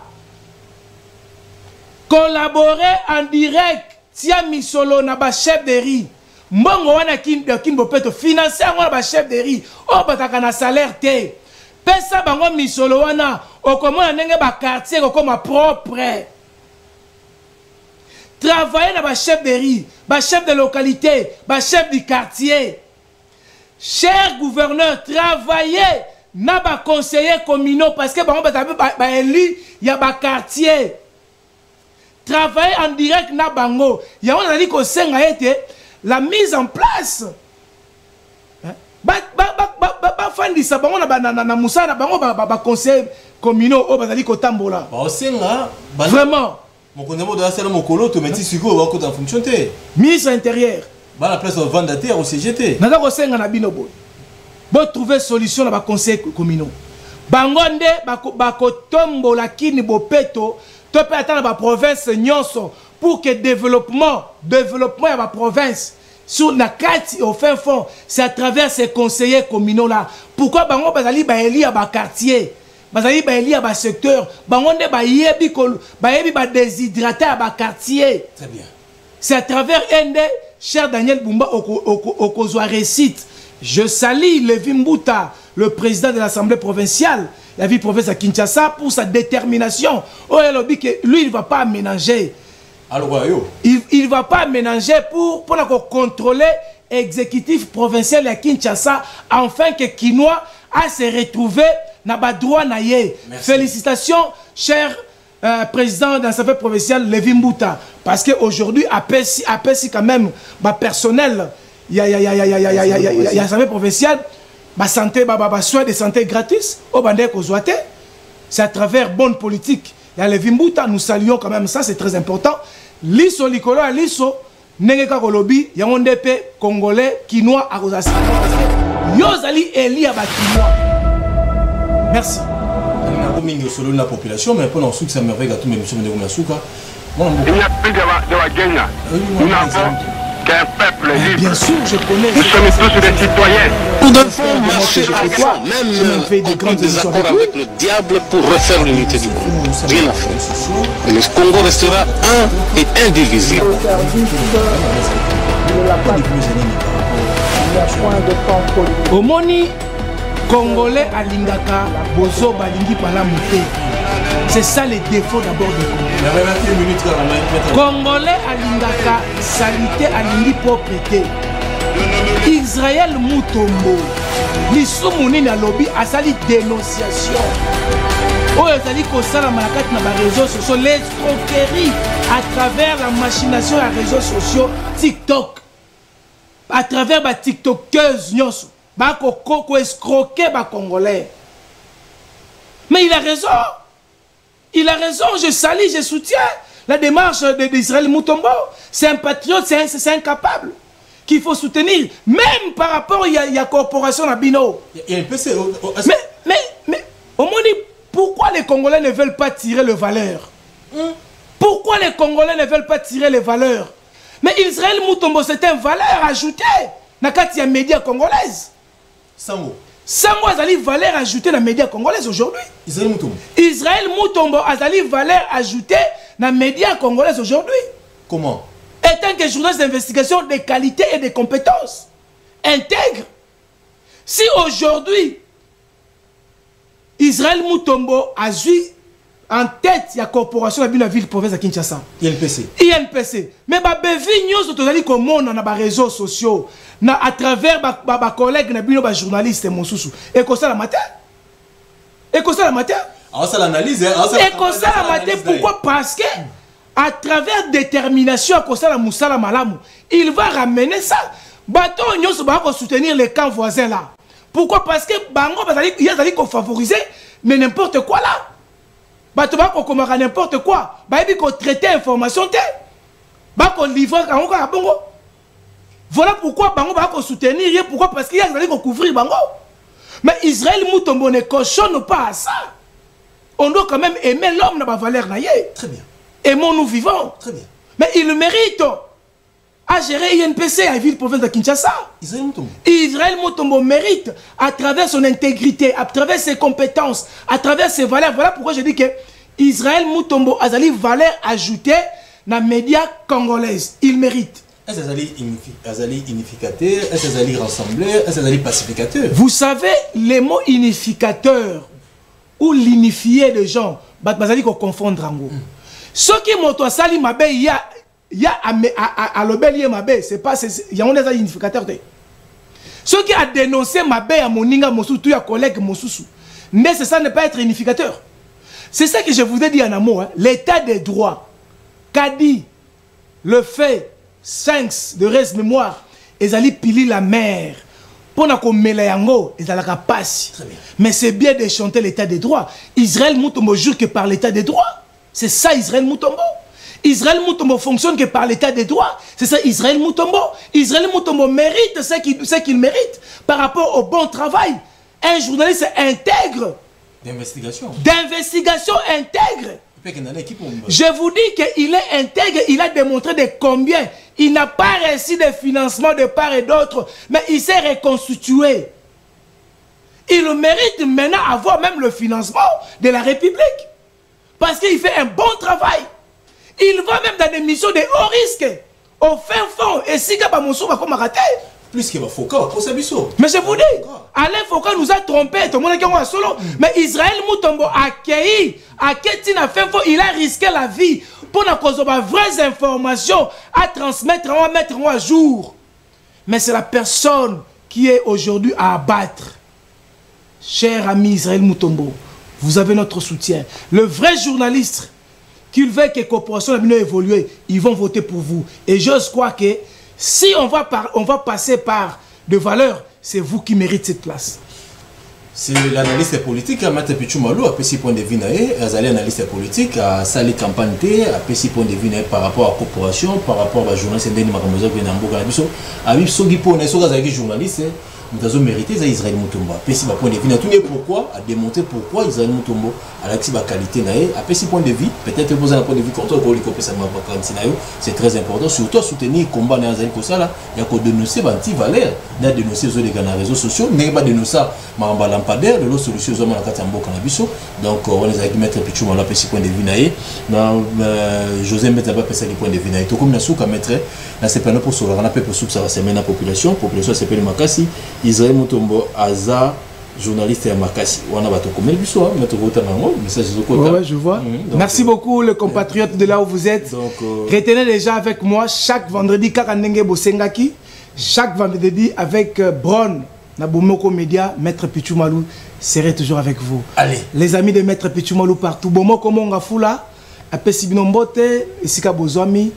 collaborer en direct, tia misolo na ba chef de riz. Mbongo wana Kinbopeto financer ngona ba chef de riz. O bataka na salaire te. Pesa bango misolo wana o komona ndenge ba quartier ko koma propre. Travailler na ba chef de riz, ba chef de localité, ba chef du quartier. Cher gouverneur, travailler na ba conseiller communaux parce que bango ba élu ya ba quartier. Travailler en direct na bango. Il y a un dit que la mise en place. Vraiment. Mise intérieure. La place de vendataire au CGT. Vous trouver solution dans les conseils communaux. Bangonde, bakotombo la kini bopeto. Tu peux attendre la province pour que développement de la province sur la carte au fin fond, c'est à travers ces conseillers communaux là. Pourquoi bango bazali ba eli à ba quartier? bazali ba elia ba secteur bangonde ba yebi ba déshydraté ba quartier. Très bien. C'est à travers ND cher Daniel Bumba okozwa récite. Je salue Levi Mbuta, le président de l'Assemblée provinciale, la ville province à Kinshasa, pour sa détermination. Oh, lui, il ne va pas ménager. Il ne va pas ménager pour contrôler l'exécutif provincial à Kinshasa, afin que Kinois a se retrouvé dans le droit. Félicitations, cher président de l'Assemblée provinciale, Levi Mbuta, parce qu'aujourd'hui, à Pessi quand même, personnel. Il y a l'Assemblée provinciale, soins de santé gratis, c'est à travers bonne politique. Il y a les Vimbuta, nous saluons quand même ça, c'est très important. Liso, Likolo, Liso, Nengeka Kolobi, il y a un DP congolais, Kinois, Arosasi. Yozali Eli Abakinois. Merci. Selon la population, mais pendant ce que ça me fait gâteau, mais monsieur Moussouka. Il n'y a plus de Wagena. Nous n'avons qu'un peuple libre. Bien sûr, je connais. Nous sommes tous des citoyens. Nous devons marcher avec toi, même des accords avec le diable pour refaire l'unité du Congo. Bien à fait. Et le Congo restera un et indivisible. Omoni Congolais alingaka bozo balingi pala muté. C'est ça le défaut d'abord du Congo. Congolais alingaka salité alingi propreté. Israël Mutombo lisumuni na lobby asali dénonciation. Oh ezali kosala malakati na ba réseaux sociaux, l'escroquerie à travers la machination à réseaux sociaux TikTok. À travers ba TikTokeuse nyonso. Ba ko escroquer ba Congolais. Mais il a raison. Il a raison, je salue, je soutiens la démarche d'Israël Mutombo. C'est un patriote, c'est incapable qu'il faut soutenir, même par rapport à la corporation Nabino. Mais, au moins, pourquoi les Congolais ne veulent pas tirer les valeurs? Pourquoi les Congolais ne veulent pas tirer les valeurs? Mais Israël Mutombo, c'est une valeur ajoutée dans les médias congolaises. Sango azali valeur ajoutée dans les médias congolais aujourd'hui. Israël Mutombo azali valeur ajoutée dans les médias congolais aujourd'hui. Comment? Étant que journaliste d'investigation de qualité et de compétences intègre. Si aujourd'hui Israël Mutombo a joué en tête de la corporation de la ville province de Kinshasa. INPC. Mais les gens qui ont dans les réseaux sociaux, à travers les collègues, les journalistes, et comme ça la matin. Et comme ça la matin. Alors ça l'analyse. Et comme ça la matin. Pourquoi? Parce que à travers détermination, comme ça la Moussala Malamu, il va ramener ça. Bateau va soutenir les camps voisins là. Pourquoi? Parce que Bango, il y a des favoriser, mais n'importe quoi là. Bateau va commander n'importe quoi. Baby qu'on traiter information te. Ba qu'on livrer à Bango. Voilà pourquoi Bango va soutenir. Pourquoi? Parce qu'il y a des gens qui couvrir Bango. Mais Israël Mutombo ne cochonne pas à ça. On doit quand même aimer l'homme dans la valeur. Très bien. Aimons-nous vivants. Très bien. Mais il mérite à gérer INPC à la ville province de Kinshasa. Israël Mutombo mérite à travers son intégrité, à travers ses compétences, à travers ses valeurs. Voilà pourquoi je dis que Israël Mutombo a une valeur ajoutée dans les médias congolais. Il mérite. Est-ce que unificateur? Est-ce que rassembleur? Est-ce que pacificateur? Vous savez, les mots unificateur ou l'unifier des gens, vous confondre en gros. Ce qui m'a sali mabe, il y a à l'obélier mabe, c'est pas, il y a un unificateur. Ce qui a dénoncé mabe à Moninga Mossou, tous les collègues Mossou, mais ça n'est pas être unificateur. C'est ça que je voudrais dire en amont. Hein. L'état des droits, qu'a dit le fait 5 de reste mémoire, ils allaient piler la mer. Pour qu'on mêle yango, ils allaient la passe. Mais c'est bien de chanter l'état des droits. Israël Mutombo jure que par l'état des droits. C'est ça Israël Mutombo. Israël Mutombo fonctionne que par l'état des droits. C'est ça Israël Mutombo. Israël Mutombo mérite ce qu'il mérite par rapport au bon travail. Un journaliste intègre. D'investigation. D'investigation intègre. Je vous dis qu'il est intègre, il a démontré de combien il n'a pas reçu de financement de part et d'autre, mais il s'est reconstitué. il mérite maintenant avoir même le financement de la République. Parce qu'il fait un bon travail. Il va même dans des missions de haut risque. Au fin fond. Et si Kabamoussou va comme rater. Plus qu'il va Foucault, pour Sabiso. Mais je vous dis, Alain Foucault nous a trompés. Tout le monde a solo. Mais Israël Moutombo a accueilli. Il a risqué la vie pour nous cause de vraies informations à transmettre, à mettre à jour. Mais c'est la personne qui est aujourd'hui à abattre. Cher ami Israël Moutombo, vous avez notre soutien. Le vrai journaliste, qu'il veut que la coopération évolue, ils vont voter pour vous. Et j'ose croire que si on va passer par de valeurs, c'est vous qui méritez cette place. C'est l'analyste politique, Maître Pichoumalou, à petit point de vue, l'analyste politique, à Sali Campagne, à petit point de vue par rapport à la corporation, par rapport à la journaliste, à journaliste, nous avons mérité Israël Moutombo. À petit point de vue, pourquoi, à démontrer pourquoi Israël Moutombo a la qualité, à petit point de vue, peut-être poser un point de vue contre c'est très important, surtout soutenir le combat dans les Kosala, il y a qu'à dénoncer l'anti-valeur, il y a dénoncer les réseaux sociaux, il n'y a pas dénoncer Maramba Lampadaire, de l'autre solution, donc on les a mis mettre Pichou à petit point de vue, José Metza pas pensé point de vue, tout comme Nasuka mettre, là c'est pas pour cela, on a peu pour ça va s'amener la population s'appelle Makasi. Israël Moutombo Aza, journaliste à Makassi. On a battu comme Elbiso, mettre votre message de côté. Ouais, je vois. Merci beaucoup, les compatriotes de là où vous êtes. Retenez déjà avec moi chaque vendredi, Kakandenge Bosengaki, chaque vendredi avec Bron, Nabomoko Media, Maître Pichoumalou serait toujours avec vous. Allez. Les amis de Maître Pichoumalou partout. Bomoko Mongafula, Apesibinombote, Isika Bozwami.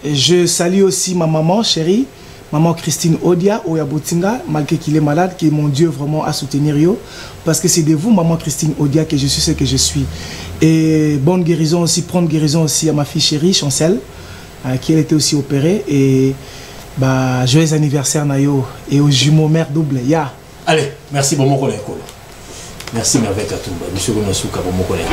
Je salue aussi ma maman chérie. Maman Christine Odia, Oyabotinga, malgré qu'il est malade, qui est mon Dieu vraiment à soutenir yo. Parce que c'est de vous, maman Christine Odia, que je suis ce que je suis. Et bonne guérison aussi, prendre guérison aussi à ma fille chérie, Chancel, qui elle était aussi opérée. Et bah, joyeux anniversaire Nayo et aux jumeaux mère double. Ya. Allez, merci pour mon collègue. Merci Merveille Katumba. Monsieur Gonasuka pour mon collègue.